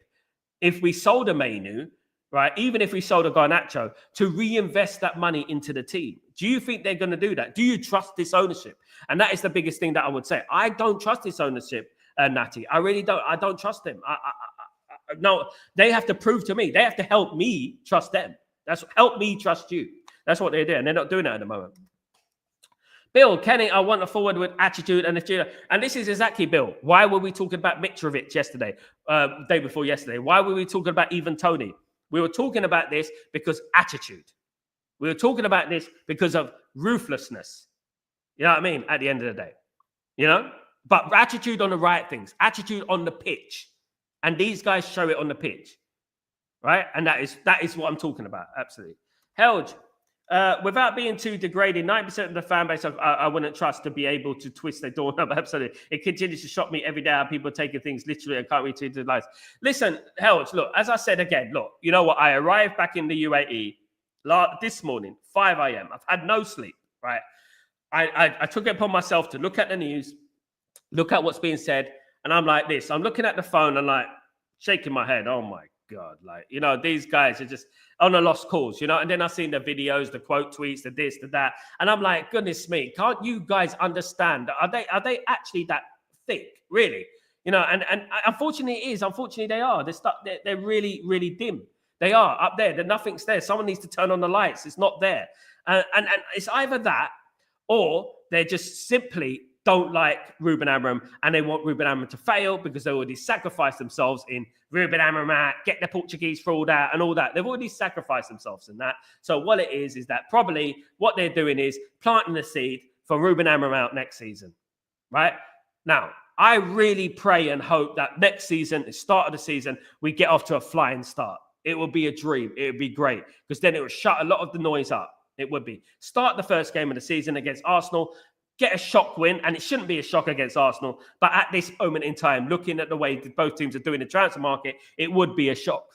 if we sold a Mainoo, right, even if we sold a Garnacho, to reinvest that money into the team? Do you think they're going to do that? Do you trust this ownership? And that is the biggest thing that I would say. I don't trust this ownership, Natty. I really don't. I don't trust them. No, they have to prove to me. They have to help me trust them. Help me trust you. That's what they're doing. And they're not doing that at the moment. Bill, Kenny, I want a forward with attitude and a. And this is exactly, Bill. Why were we talking about Mitrovic yesterday, day before yesterday? Why were we talking about even Tony? We were talking about this because attitude. We were talking about this because of ruthlessness. You know what I mean? At the end of the day, you know, but attitude on the right things, attitude on the pitch. And these guys show it on the pitch, right? And that is what I'm talking about. Absolutely. Helge, without being too degrading, 90% of the fan base I wouldn't trust to be able to twist their doorknob. Absolutely. It continues to shock me every day how people are taking things literally and can't read to the lies. Listen, Helge, look, as I said again, look, you know what? I arrived back in the UAE this morning, 5 a.m. I've had no sleep, right? I took it upon myself to look at the news, look at what's being said, and I'm like this. I'm looking at the phone and like shaking my head. Oh my God. Like, you know, these guys are just on a lost cause, you know? And then I've seen the videos, the quote tweets, the this, the that. And I'm like, goodness me, can't you guys understand? Are they actually that thick? Really? You know, and unfortunately it is. Unfortunately they are. They're really, really dim. They are up there. Nothing's there. Someone needs to turn on the lights. It's not there. And it's either that, or they're just simply don't like Ruben Amorim, and they want Ruben Amorim to fail because they already sacrificed themselves in Ruben Amorim out, get the Portuguese fraud out and all that. They've already sacrificed themselves in that. So what it is that probably what they're doing is planting the seed for Ruben Amorim out next season, right? Now, I really pray and hope that next season, the start of the season, we get off to a flying start. It will be a dream. It would be great, because then it will shut a lot of the noise up. It would be. Start the first game of the season against Arsenal, get a shock win, and it shouldn't be a shock against Arsenal. But at this moment in time, looking at the way both teams are doing the transfer market, it would be a shock,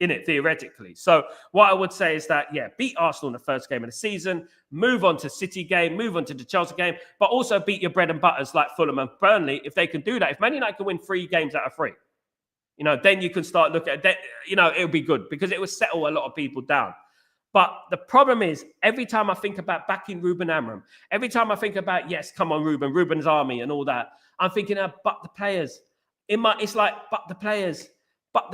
in it, theoretically. So what I would say is that, yeah, beat Arsenal in the first game of the season, move on to City game, move on to the Chelsea game, but also beat your bread and butters like Fulham and Burnley. If they can do that, if Man United can win 3 games out of 3, you know, then you can start looking at that. You know, it'll be good, because it will settle a lot of people down. But the problem is, every time I think about backing Ruben Amorim, every time I think about, yes, come on, Ruben's army and all that, I'm thinking, but the players. It's like, but the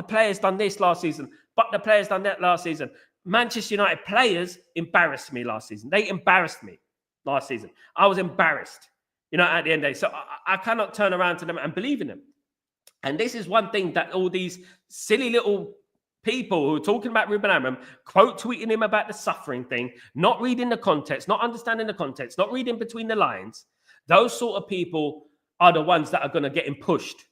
players done this last season, but the players done that last season. Manchester United players embarrassed me last season. They embarrassed me last season. I was embarrassed, you know, at the end of the day. So I cannot turn around to them and believe in them. And this is one thing that all these silly little people who are talking about Ruben Amorim, quote tweeting him about the suffering thing, not reading the context, not understanding the context, not reading between the lines, those sort of people are the ones that are going to get him pushed.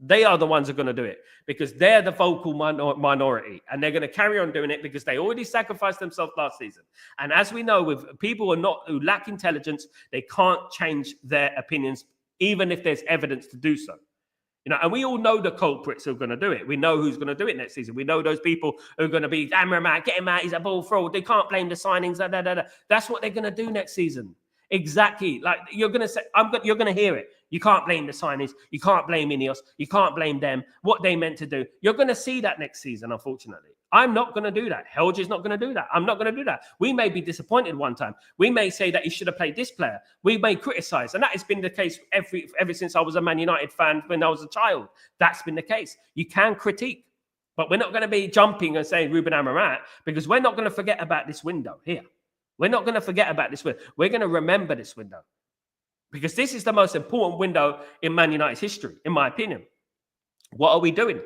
They are the ones who are going to do it, because they're the vocal minority, and they're going to carry on doing it because they already sacrificed themselves last season. And as we know, with people who lack intelligence, they can't change their opinions, even if there's evidence to do so. You know, and we all know the culprits who are going to do it. We know who's going to do it next season. We know those people who are going to be, Amorim out, get him out, he's a ball fraud. They can't blame the signings. That's what they're going to do next season. Exactly. Like, you're going to say, you're going to hear it. You can't blame the signings. You can't blame Ineos. You can't blame them. What they meant to do. You're going to see that next season, unfortunately. I'm not going to do that. Helge is not going to do that. I'm not going to do that. We may be disappointed one time. We may say that he should have played this player. We may criticize. And that has been the case ever since I was a Man United fan when I was a child. That's been the case. You can critique. But we're not going to be jumping and saying Ruben Amorim out, because we're not going to forget about this window here. We're not going to forget about this window. We're going to remember this window, because this is the most important window in Man United's history, in my opinion. What are we doing?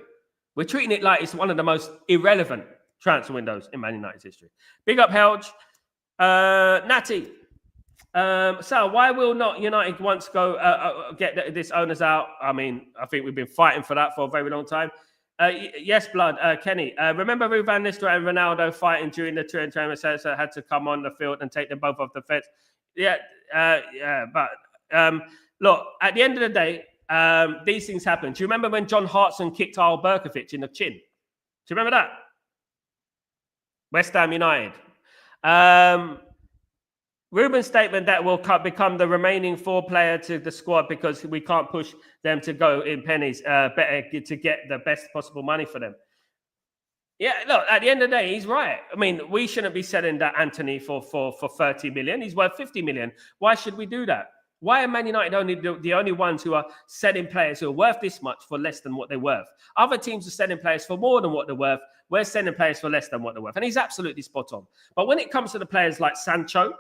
We're treating it like it's one of the most irrelevant transfer windows in Man United's history. Big up, Helge. Natty. Sal, why will not United once go get this owners out? I mean, I think we've been fighting for that for a very long time. Yes, Blood, Kenny. Remember Ruud van Nistelrooy and Ronaldo fighting during the tour and so had to come on the field and take them both off the fence. Yeah, but look, at the end of the day, these things happen. Do you remember when John Hartson kicked Al Berkovic in the chin? Do you remember that? West Ham United. Ruben's statement that will become the remaining 4 player to the squad because we can't push them to go in pennies better to get the best possible money for them. Yeah, look, at the end of the day, he's right. I mean, we shouldn't be selling that Anthony for 30 million. He's worth 50 million. Why should we do that? Why are Man United only the only ones who are selling players who are worth this much for less than what they're worth? Other teams are selling players for more than what they're worth. We're selling players for less than what they're worth. And he's absolutely spot on. But when it comes to the players like Sancho,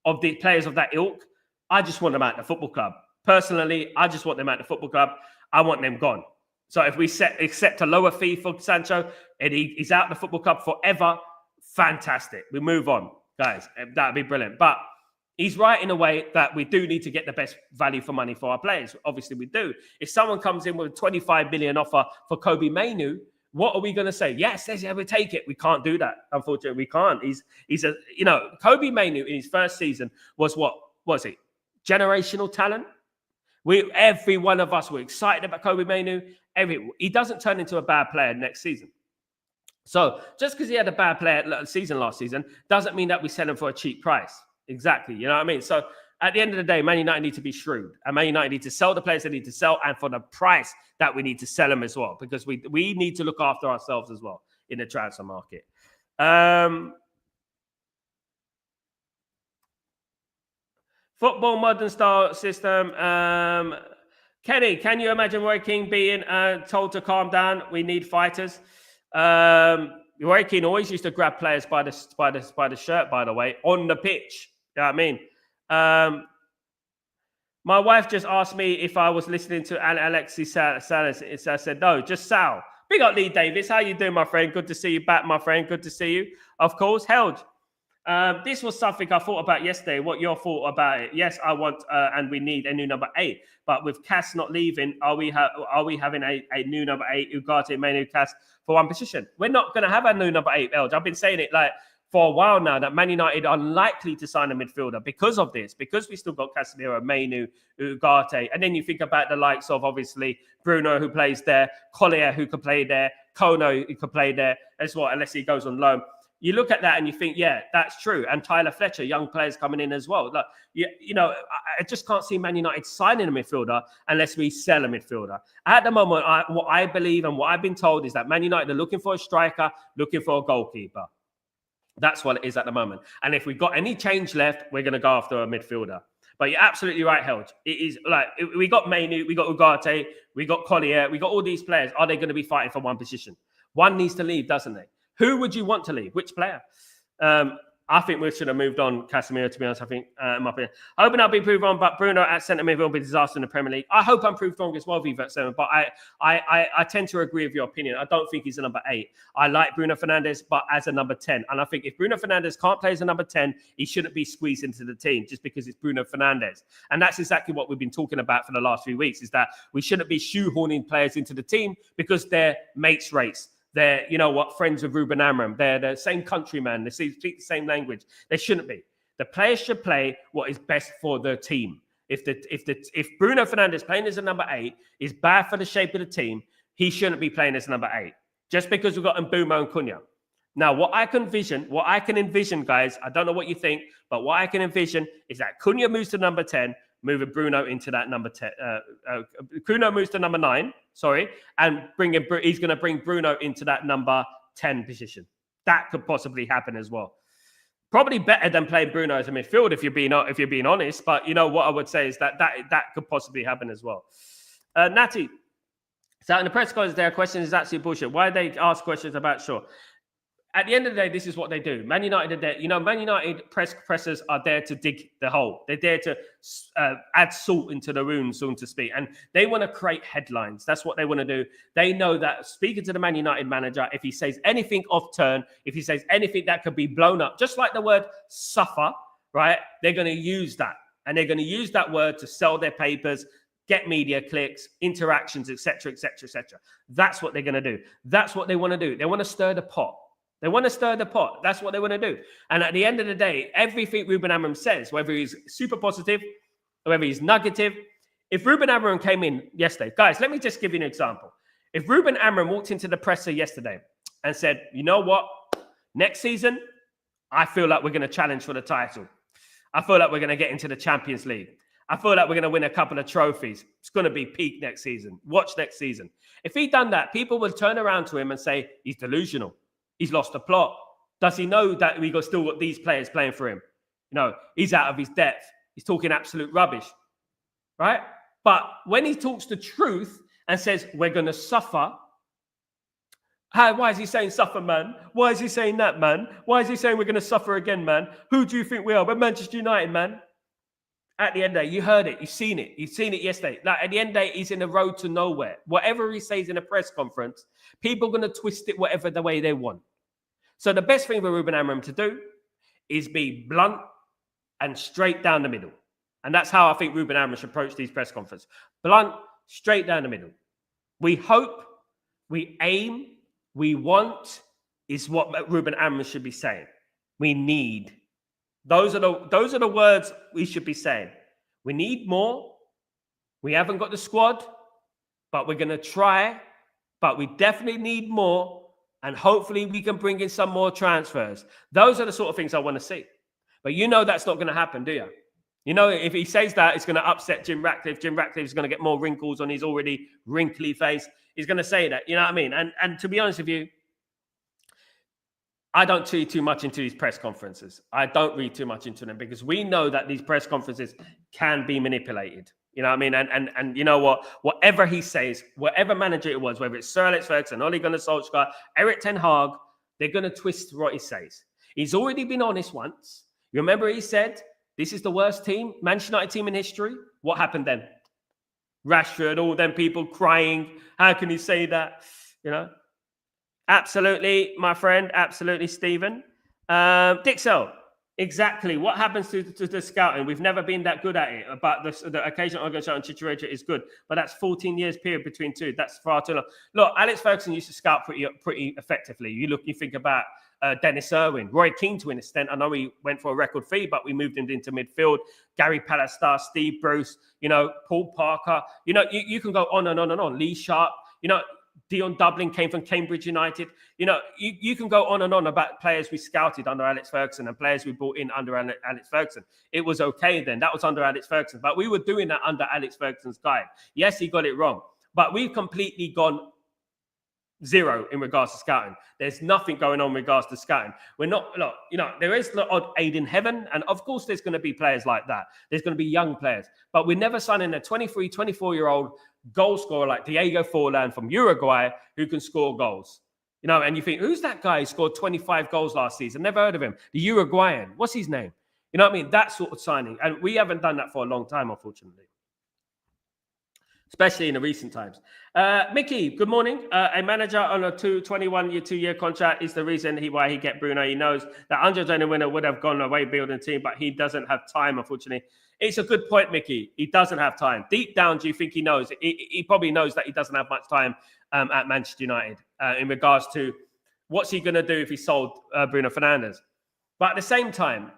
of the players of that ilk, I just want them at the football club. Personally, I just want them at the football club. I want them gone. So if we accept a lower fee for Sancho and he's out the football club forever, fantastic. We move on, guys. That'd be brilliant. But he's right in a way that we do need to get the best value for money for our players. Obviously, we do. If someone comes in with a 25 million offer for Kobe Mainoo, what are we going to say? Yes, we take it. We can't do that. Unfortunately, we can't. He's a, Kobe Mainoo in his first season was what was it? Generational talent. Every one of us were excited about Kobe Mainoo. He doesn't turn into a bad player next season. So just because he had a bad player season last season doesn't mean that we sell him for a cheap price. Exactly. You know what I mean? So at the end of the day, Man United need to be shrewd. And Man United need to sell the players they need to sell and for the price that we need to sell them as well. Because we need to look after ourselves as well in the transfer market. Football modern style system. Kenny, can you imagine Roy Keane being told to calm down? We need fighters. Roy Keane always used to grab players by the shirt, by the way, on the pitch. You know what I mean? My wife just asked me if I was listening to Alexis Salas. I said, no, just Sal. Big up Lee Davis. How you doing, my friend? Good to see you back, my friend. Good to see you. Of course, held. This was something I thought about yesterday. What your thought about it? Yes, I want and we need a new number 8. But with Cass not leaving, are we having a new number 8? Ugarte, Mainoo, Cass for one position. We're not going to have a new number 8, Elge. I've been saying it like for a while now that Man United are likely to sign a midfielder because of this, because we still got Casemiro, Mainoo, Ugarte. And then you think about the likes of, obviously, Bruno, who plays there, Collier, who could play there, Kono, who could play there as well, unless he goes on loan. You look at that and you think, yeah, that's true. And Tyler Fletcher, young players coming in as well. Like, I just can't see Man United signing a midfielder unless we sell a midfielder. At the moment, what I believe and what I've been told is that Man United are looking for a striker, looking for a goalkeeper. That's what it is at the moment. And if we've got any change left, we're going to go after a midfielder. But you're absolutely right, Helge. It is like we got Mainoo, we got Ugarte, we got Collier, we got all these players. Are they going to be fighting for one position? One needs to leave, doesn't they? Who would you want to leave? Which player? I think we should have moved on Casemiro, to be honest. I think, in my opinion. Hoping I'll be proved wrong, but Bruno at centre mid will be a disaster in the Premier League. I hope I'm proved wrong as well, Viva at 7, but I tend to agree with your opinion. I don't think he's a number 8. I like Bruno Fernandes, but as a number 10. And I think if Bruno Fernandes can't play as a number 10, he shouldn't be squeezed into the team just because it's Bruno Fernandes. And that's exactly what we've been talking about for the last few weeks, is that we shouldn't be shoehorning players into the team because they're mates race. They're, friends with Ruben Amorim. They're the same countryman. They speak the same language. They shouldn't be. The players should play what is best for the team. If Bruno Fernandes playing as a number 8 is bad for the shape of the team, he shouldn't be playing as number 8. Just because we've got Mbeumo and Cunha. Now, what I can envision, guys, I don't know what you think, but what I can envision is that Cunha moves to number 10, moving Bruno into that number 10. Cunha moves to number 9, and he's going to bring Bruno into that number 10 position. That could possibly happen as well. Probably better than playing Bruno as a midfield if you're being honest. But what I would say is that could possibly happen as well. Natty, so in the press conference, their question is absolute bullshit. Why they ask questions about Shaw? At the end of the day, this is what they do. Man United are there. Man United pressers are there to dig the hole. They're there to add salt into the wound, so to speak. And they want to create headlines. That's what they want to do. They know that speaking to the Man United manager, if he says anything off turn, if he says anything that could be blown up, just like the word suffer, right? They're going to use that. And they're going to use that word to sell their papers, get media clicks, interactions, etc., etc., etc. That's what they're going to do. That's what they want to do. They want to stir the pot. They want to stir the pot. That's what they want to do. And at the end of the day, everything Ruben Amorim says, whether he's super positive, or whether he's negative, if Ruben Amorim came in yesterday, guys, let me just give you an example. If Ruben Amorim walked into the presser yesterday and said, you know what, next season, I feel like we're going to challenge for the title. I feel like we're going to get into the Champions League. I feel like we're going to win a couple of trophies. It's going to be peak next season. Watch next season. If he'd done that, people would turn around to him and say, he's delusional. He's lost the plot. Does he know that we still got these players playing for him? You know, he's out of his depth. He's talking absolute rubbish, right? But when he talks the truth and says, we're going to suffer, why is he saying suffer, man? Why is he saying that, man? Why is he saying we're going to suffer again, man? Who do you think we are? We're Manchester United, man. At the end of the day, you heard it. You've seen it. You've seen it yesterday. Like at the end of the day, he's in the road to nowhere. Whatever he says in a press conference, people are going to twist it whatever the way they want. So the best thing for Ruben Amorim to do is be blunt and straight down the middle. And that's how I think Ruben Amorim should approach these press conferences. Blunt, straight down the middle. We hope, we aim, we want is what Ruben Amorim should be saying. We need. Those are the words we should be saying. We need more. We haven't got the squad, but we're going to try. But we definitely need more. And hopefully we can bring in some more transfers. Those are the sort of things I want to see. But you know that's not going to happen, do you? You know, if he says that, it's going to upset Jim Ratcliffe. Jim Ratcliffe is going to get more wrinkles on his already wrinkly face. He's going to say that. You know what I mean? And to be honest with you, I don't read too much into these press conferences. I don't read too much into them because we know that these press conferences can be manipulated. You know what I mean? And you know what? Whatever he says, whatever manager it was, whether it's Sir Alex Ferguson, Ole Gunnar Solskjaer, Erik ten Hag, they're going to twist what he says. He's already been honest once. You remember he said, this is the worst team, Manchester United team in history. What happened then? Rashford, all them people crying. How can he say that? You know? Absolutely, my friend. Absolutely, Stephen. Dixel, exactly. What happens to the scouting? We've never been that good at it. But the occasional organisation on Chicharito is good. But that's 14 years period between two. That's far too long. Look, Alex Ferguson used to scout pretty effectively. You think about Dennis Irwin, Roy Keane to an extent. I know he went for a record fee, but we moved him into midfield. Gary Pallister, Steve Bruce, Paul Parker. You can go on and on and on. Lee Sharp, Dion Dublin came from Cambridge United. You can go on and on about players we scouted under Alex Ferguson and players we brought in under Alex Ferguson. It was okay then. That was under Alex Ferguson. But we were doing that under Alex Ferguson's guide. Yes, he got it wrong. But we've completely gone zero in regards to scouting. There's nothing going on in regards to scouting. We're not, there is the odd aid in heaven. And of course, there's going to be players like that. There's going to be young players. But we're never signing a 23, 24-year-old goal scorer like Diego Forlan from Uruguay who can score goals. And you think, who's that guy who scored 25 goals last season? Never heard of him. The Uruguayan. What's his name? You know what I mean? That sort of signing. And we haven't done that for a long time, unfortunately. Especially in the recent times. Mickey, good morning. A manager on a 21-year contract is the reason why he get Bruno. He knows that Andre the winner would have gone away building a team, but he doesn't have time, unfortunately. It's a good point, Mickey. He doesn't have time. Deep down, do you think he knows? He probably knows that he doesn't have much time at Manchester United in regards to what's he going to do if he sold Bruno Fernandes. But at the same time,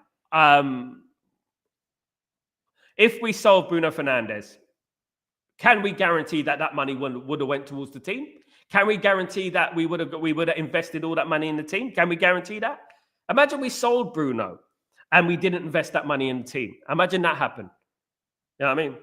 if we sold Bruno Fernandes, can we guarantee that money would have went towards the team? Can we guarantee that we would have invested all that money in the team? Can we guarantee that? Imagine we sold Bruno and we didn't invest that money in the team. Imagine that happened. You know what I mean?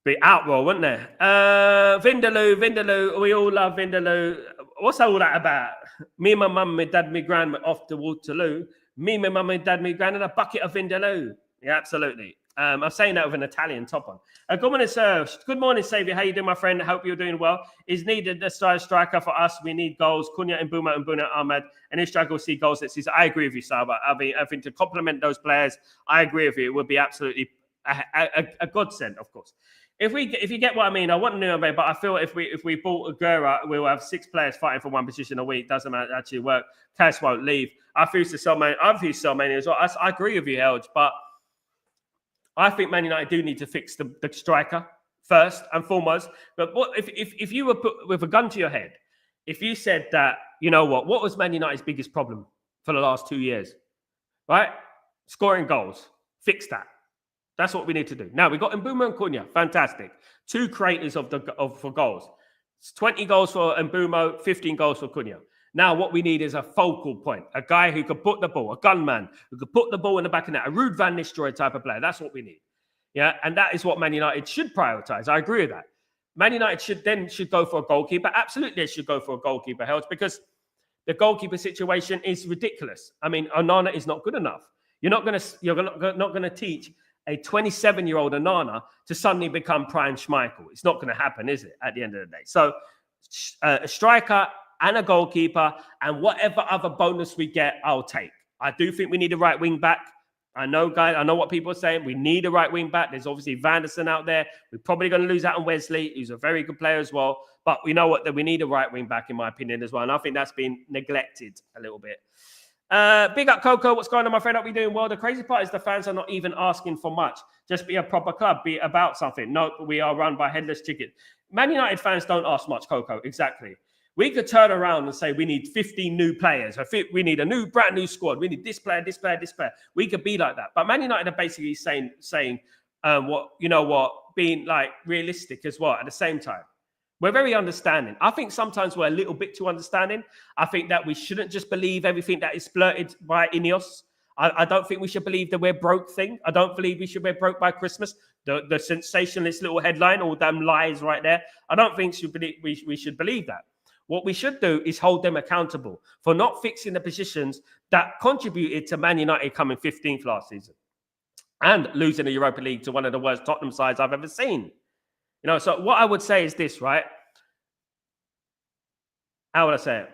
Be outroar, wouldn't there? Vindaloo. We all love Vindaloo. What's all that about? Me, my mum, my dad, my gran off to Waterloo. Me, my mum, my dad, my gran, and a bucket of Vindaloo. Yeah, absolutely. I'm saying that with an Italian top on. Good morning, sir. Good morning, Saviour. How you doing, my friend? I hope you're doing well. Is needed a striker for us. We need goals. Cunha and Buma and Buna Ahmed. And if struggle to see goals this season, I agree with you, sir. But I think to complement those players, I agree with you. It would be absolutely a godsend, of course. if you get what I mean, I want Nuno, but I feel if we bought Aguero, we'll have 6 players fighting for one position a week. Doesn't actually work. Cash won't leave. I've used so many as well. I agree with you, Helge, but I think Man United do need to fix the striker first and foremost. But what if you were put with a gun to your head, if you said that, you know what was Man United's biggest problem for the last 2 years, right? Scoring goals. Fix that. That's what we need to do. Now, we got Mbeumo and Cunha. Fantastic. 2 creators for goals. It's 20 goals for Mbeumo, 15 goals for Cunha. Now, what we need is a focal point. A guy who could put the ball, a gunman, who could put the ball in the back of net, a Ruud van Nistelrooy type of player. That's what we need. Yeah, and that is what Man United should prioritize. I agree with that. Man United should go for a goalkeeper. Absolutely, they should go for a goalkeeper, Helge, because the goalkeeper situation is ridiculous. I mean, Onana is not good enough. You're not going to teach a 27-year-old Onana to suddenly become prime Schmeichel. It's not going to happen, is it, at the end of the day? So a striker and a goalkeeper and whatever other bonus we get, I'll take. I do think we need a right wing back. I know, guys, I know what people are saying. We need a right wing back. There's obviously Vanderson out there. We're probably going to lose out on Wesley, who's a very good player as well. But we know that we need a right wing back, in my opinion, as well. And I think that's been neglected a little bit. Big up, Coco. What's going on, my friend? Hope you're doing well. The crazy part is the fans are not even asking for much. Just be a proper club. Be about something. No, we are run by headless chicken. Man United fans don't ask much, Coco. Exactly. We could turn around and say we need 15 new players. We need a brand new squad. We need this player, this player, this player. We could be like that. But Man United are basically saying being like realistic as well at the same time. We're very understanding. I think sometimes we're a little bit too understanding. I think that we shouldn't just believe everything that is blurted by Ineos. I don't think we should believe the we're broke thing. I don't believe we should be broke by Christmas. The sensationalist little headline, all damn lies right there. I don't think we should believe that. What we should do is hold them accountable for not fixing the positions that contributed to Man United coming 15th last season and losing the Europa League to one of the worst Tottenham sides I've ever seen. You know, so what I would say is this, right? How would I say it?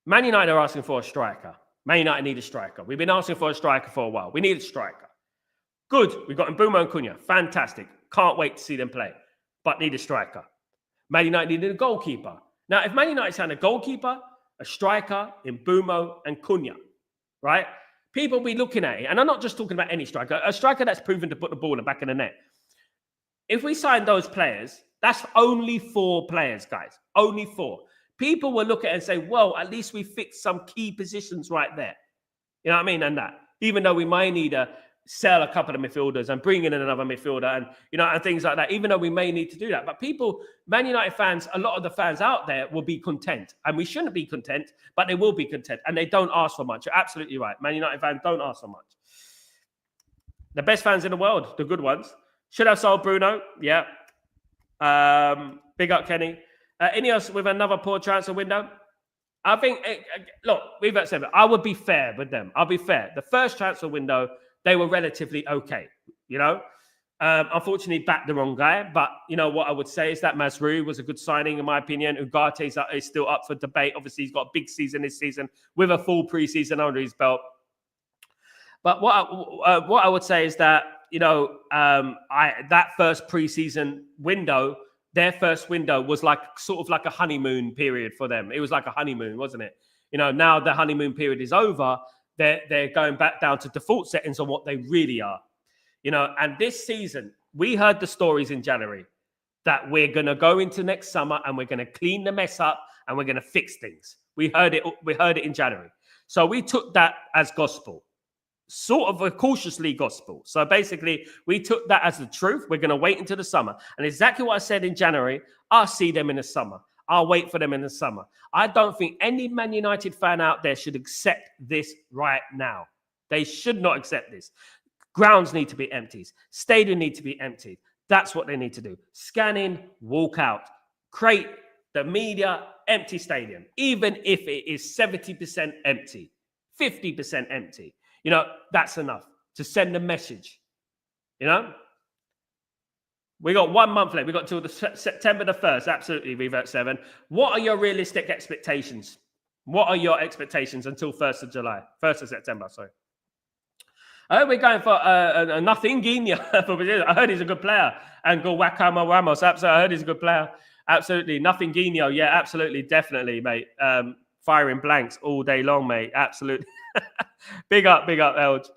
Man United are asking for a striker. Man United need a striker. We've been asking for a striker for a while. We need a striker. Good. We've got Mbeumo and Cunha. Fantastic. Can't wait to see them play. But need a striker. Man United needed a goalkeeper. Now, if Man United's had a goalkeeper, a striker, Mbeumo and Cunha, right? People will be looking at it. And I'm not just talking about any striker. A striker that's proven to put the ball in the back of the net. If we sign those players, that's only 4 players, guys. Only 4. People will look at it and say, well, at least we fixed some key positions right there. You know what I mean? And that, even though we might need to sell a couple of midfielders and bring in another midfielder and, you know, and things like that, even though we may need to do that. But people, Man United fans, a lot of the fans out there will be content. And we shouldn't be content, but they will be content. And they don't ask for much. You're absolutely right. Man United fans don't ask for much. The best fans in the world, the good ones. Should have sold Bruno. Yeah. Big up, Kenny. Ineos with another poor transfer window. I think, look, we've said it. I would be fair with them. I'll be fair. The first transfer window, they were relatively okay, you know. Unfortunately, backed the wrong guy. But, you know, what I would say is that Mazraoui was a good signing, in my opinion. Ugarte is still up for debate. Obviously, he's got a big season this season with a full preseason under his belt. But what I would say is that, you know, that first preseason window, their first window was like sort of like a honeymoon period for them. It was like a honeymoon, wasn't it? You know, now the honeymoon period is over. They're going back down to default settings on what they really are. You know, and this season, we heard the stories in January that we're going to go into next summer and we're going to clean the mess up and we're going to fix things. We heard it in January. So we took that as gospel. Sort of a cautiously gospel. So basically, we took that as the truth. We're going to wait until the summer. And exactly what I said in January, I'll see them in the summer. I'll wait for them in the summer. I don't think any Man United fan out there should accept this right now. They should not accept this. Grounds need to be emptied. Stadium need to be emptied. That's what they need to do. Scan in, walk out. Create the media empty stadium. Even if it is 70% empty, 50% empty. You know, that's enough to send a message. You know? We got 1 month left. We got till the September the 1st. Absolutely, Revert 7. What are your realistic expectations? What are your expectations until 1st of July? 1st of September, sorry. I heard we're going for a nothing Guinea. I heard he's a good player. And go Wakama Ramos. Absolutely. I heard he's a good player. Absolutely. Nothing Guinea. Yeah, absolutely. Definitely, mate. Firing blanks all day long, mate. Absolutely. big up, Elge.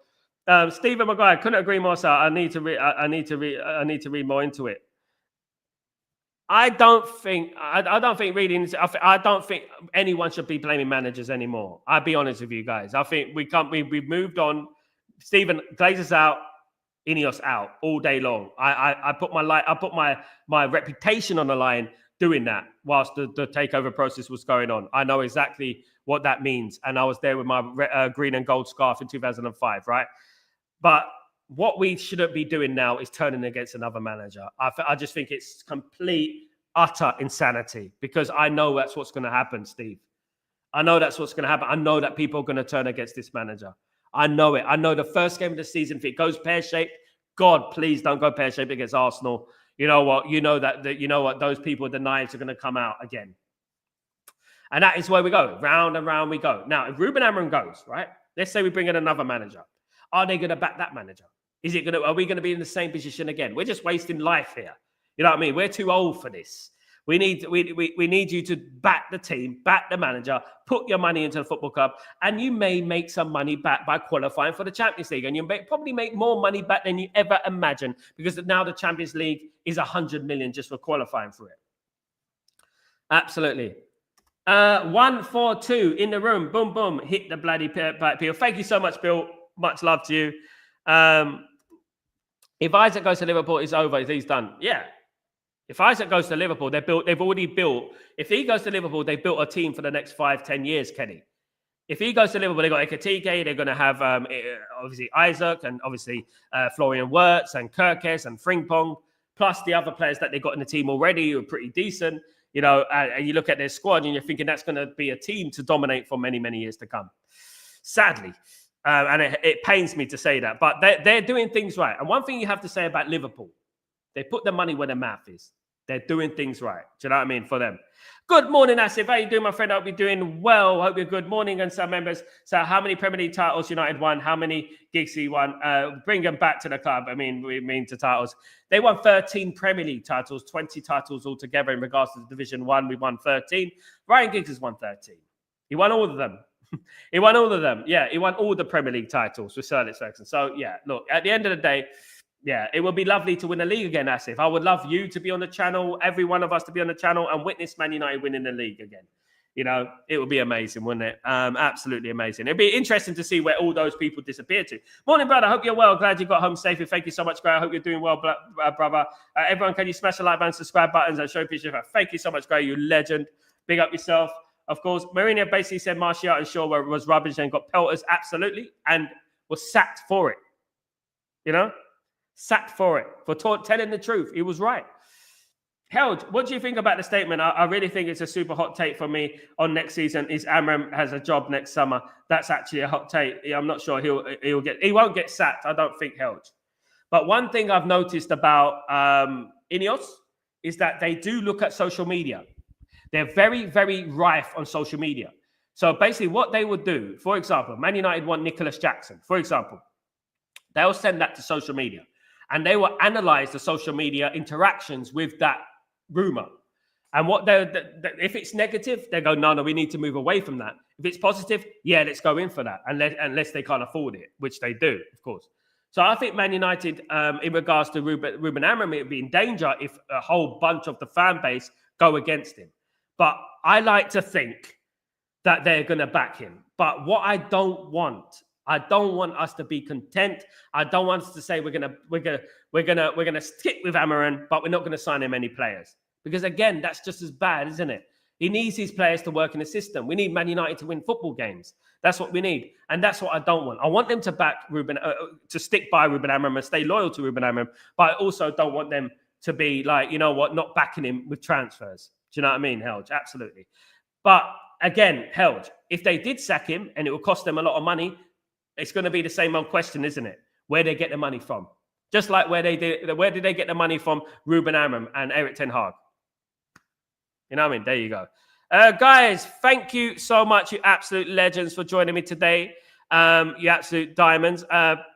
Stephen Maguire, couldn't agree more, sir. I need to read more into it. I don't think reading. I don't think anyone should be blaming managers anymore. I'll be honest with you guys. I think we've moved on. Stephen, Glazers out, Ineos out all day long. I put my reputation on the line doing that whilst the takeover process was going on. I know exactly what that means, and I was there with my green and gold scarf in 2005, right? But what we shouldn't be doing now is turning against another manager. I just think it's complete, utter insanity, because I know that's what's going to happen, Steve. I know that's what's going to happen. I know that people are going to turn against this manager. I know it. I know the first game of the season, if it goes pear-shaped, God, please don't go pear-shaped against Arsenal. You know what? You know what? Those people with the knives are going to come out again. And that is where we go. Round and round we go. Now, if Ruben Amorim goes, right? Let's say we bring in another manager. Are they going to back that manager? Are we going to be in the same position again? We're just wasting life here. You know what I mean? We're too old for this. We need you to back the team, back the manager, put your money into the football club, and you may make some money back by qualifying for the Champions League. And you probably make more money back than you ever imagined, because now the Champions League is 100 million just for qualifying for it. Absolutely. 142 in the room. Boom, boom. Hit the bloody Bill. Thank you so much, Bill. Much love to you. If Isaac goes to Liverpool, it's over. He's done. Yeah. If Isaac goes to Liverpool, they've already built. If he goes to Liverpool, they built a team for the next 5-10 years, Kenny. If he goes to Liverpool, they've got Ekatike, they're going to have obviously Isaac and obviously Florian Wirtz and Kirkes and Frimpong, plus the other players that they've got in the team already who are pretty decent. You know, and you look at their squad and you're thinking that's going to be a team to dominate for many, many years to come. Sadly. And it pains me to say that, but they're doing things right. And one thing you have to say about Liverpool, they put the money where their mouth is. They're doing things right. Do you know what I mean? For them. Good morning, Asif. How you doing, my friend? I hope you're doing well. I hope you're good. Morning, and some members. So how many Premier League titles United won? How many gigs he won? Bring them back to the club. I mean, we mean to titles. They won 13 Premier League titles, 20 titles altogether in regards to the Division 1. We won 13. Ryan Giggs has won 13. He won all of them. He won all of them. Yeah, he won all the Premier League titles with Sir Alex Ferguson. So, yeah, look, at the end of the day, yeah, it would be lovely to win the league again, Asif. I would love you to be on the channel, every one of us to be on the channel and witness Man United winning the league again. You know, it would be amazing, wouldn't it? Absolutely amazing. It'd be interesting to see where all those people disappear to. Morning, brother. Hope you're well. Glad you got home safely. Thank you so much, Gray. I hope you're doing well, brother. Everyone, can you smash the like button, subscribe buttons, and show picture? Thank you so much, Gray. You legend. Big up yourself. Of course, Mourinho basically said Martial and Shaw was rubbish and got pelters, absolutely, and was sacked for it. You know? Sacked for it, for telling the truth. He was right. Held, what do you think about the statement? I really think it's a super hot take for me on next season. Is Amorim has a job next summer? That's actually a hot take. I'm not sure he won't get sacked. I don't think, Held. But one thing I've noticed about Ineos is that they do look at social media. They're very, very rife on social media. So basically what they would do, for example, Man United want Nicholas Jackson, for example. They'll send that to social media. And they will analyze the social media interactions with that rumor. And what if it's negative, they go, no, we need to move away from that. If it's positive, yeah, let's go in for that. Unless they can't afford it, which they do, of course. So I think Man United, in regards to Ruben Amorim, it would be in danger if a whole bunch of the fan base go against him. But I like to think that they're going to back him. But what I don't want us to be content. I don't want us to say we're gonna stick with Amorim, but we're not going to sign him any players. Because again, that's just as bad, isn't it? He needs his players to work in the system. We need Man United to win football games. That's what we need, and that's what I don't want. I want them to back to stick by Ruben Amorim and stay loyal to Ruben Amorim, but I also don't want them to be like, you know what, not backing him with transfers. Do you know what I mean, Helge? Absolutely. But again, Helge, if they did sack him and it would cost them a lot of money, it's going to be the same old question, isn't it? Where they get the money from? Just like where did they get the money from Ruben Amorim and Erik ten Hag? You know what I mean? There you go. Guys, thank you so much, you absolute legends, for joining me today. You absolute diamonds.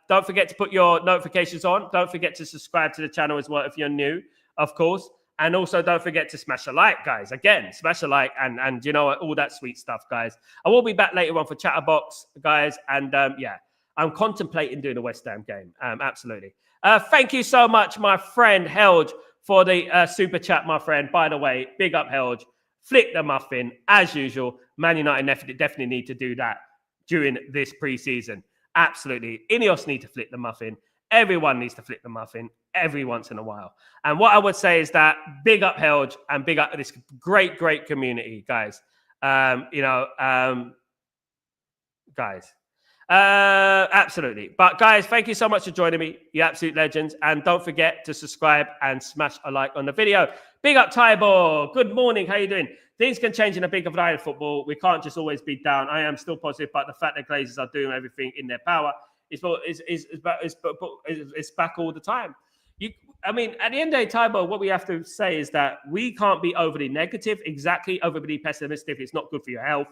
don't forget to put your notifications on. Don't forget to subscribe to the channel as well if you're new, of course. And also don't forget to smash a like, guys. Again, smash a like and you know, all that sweet stuff, guys. I will be back later on for Chatterbox, guys. And yeah, I'm contemplating doing a West Ham game. Absolutely. Thank you so much, my friend Helge, for the super chat, my friend. By the way, big up Helge. Flick the muffin, as usual. Man United definitely need to do that during this preseason. Absolutely. Ineos need to flick the muffin. Everyone needs to flick the muffin every once in a while. And what I would say is that big up Helge and big up this great, great community, guys. Guys. Absolutely. But guys, thank you so much for joining me. You absolute legends. And don't forget to subscribe and smash a like on the video. Big up Tybor. Good morning. How you doing? Things can change in a big of night of football. We can't just always be down. I am still positive, but the fact that Glazers are doing everything in their power is back all the time. At the end of the day, Tybor, what we have to say is that we can't be overly negative, exactly overly pessimistic. It's not good for your health.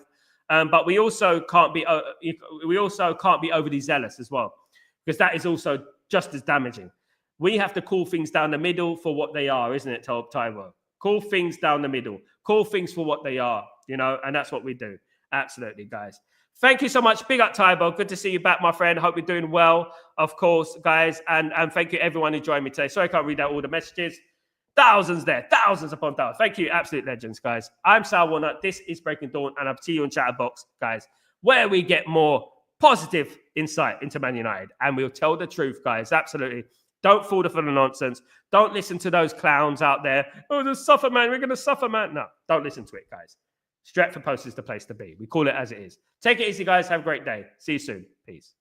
But we also can't be overly zealous as well, because that is also just as damaging. We have to call things down the middle for what they are, isn't it, Taiwo? Call things down the middle. Call things for what they are, you know, and that's what we do. Absolutely, guys. Thank you so much. Big up, Taiwo. Good to see you back, my friend. Hope you're doing well, of course, guys. And thank you, everyone who joined me today. Sorry I can't read out all the messages. Thousands there. Thousands upon thousands. Thank you, absolute legends, guys. I'm Sal Warner. This is Breaking Dawn, and I'll see you on Chatterbox, guys, where we get more positive insight into Man United. And we'll tell the truth, guys. Absolutely. Don't fall for the nonsense. Don't listen to those clowns out there. Oh, the suffer, man. We're going to suffer, man. No, don't listen to it, guys. Stretford Post is the place to be. We call it as it is. Take it easy, guys. Have a great day. See you soon. Peace.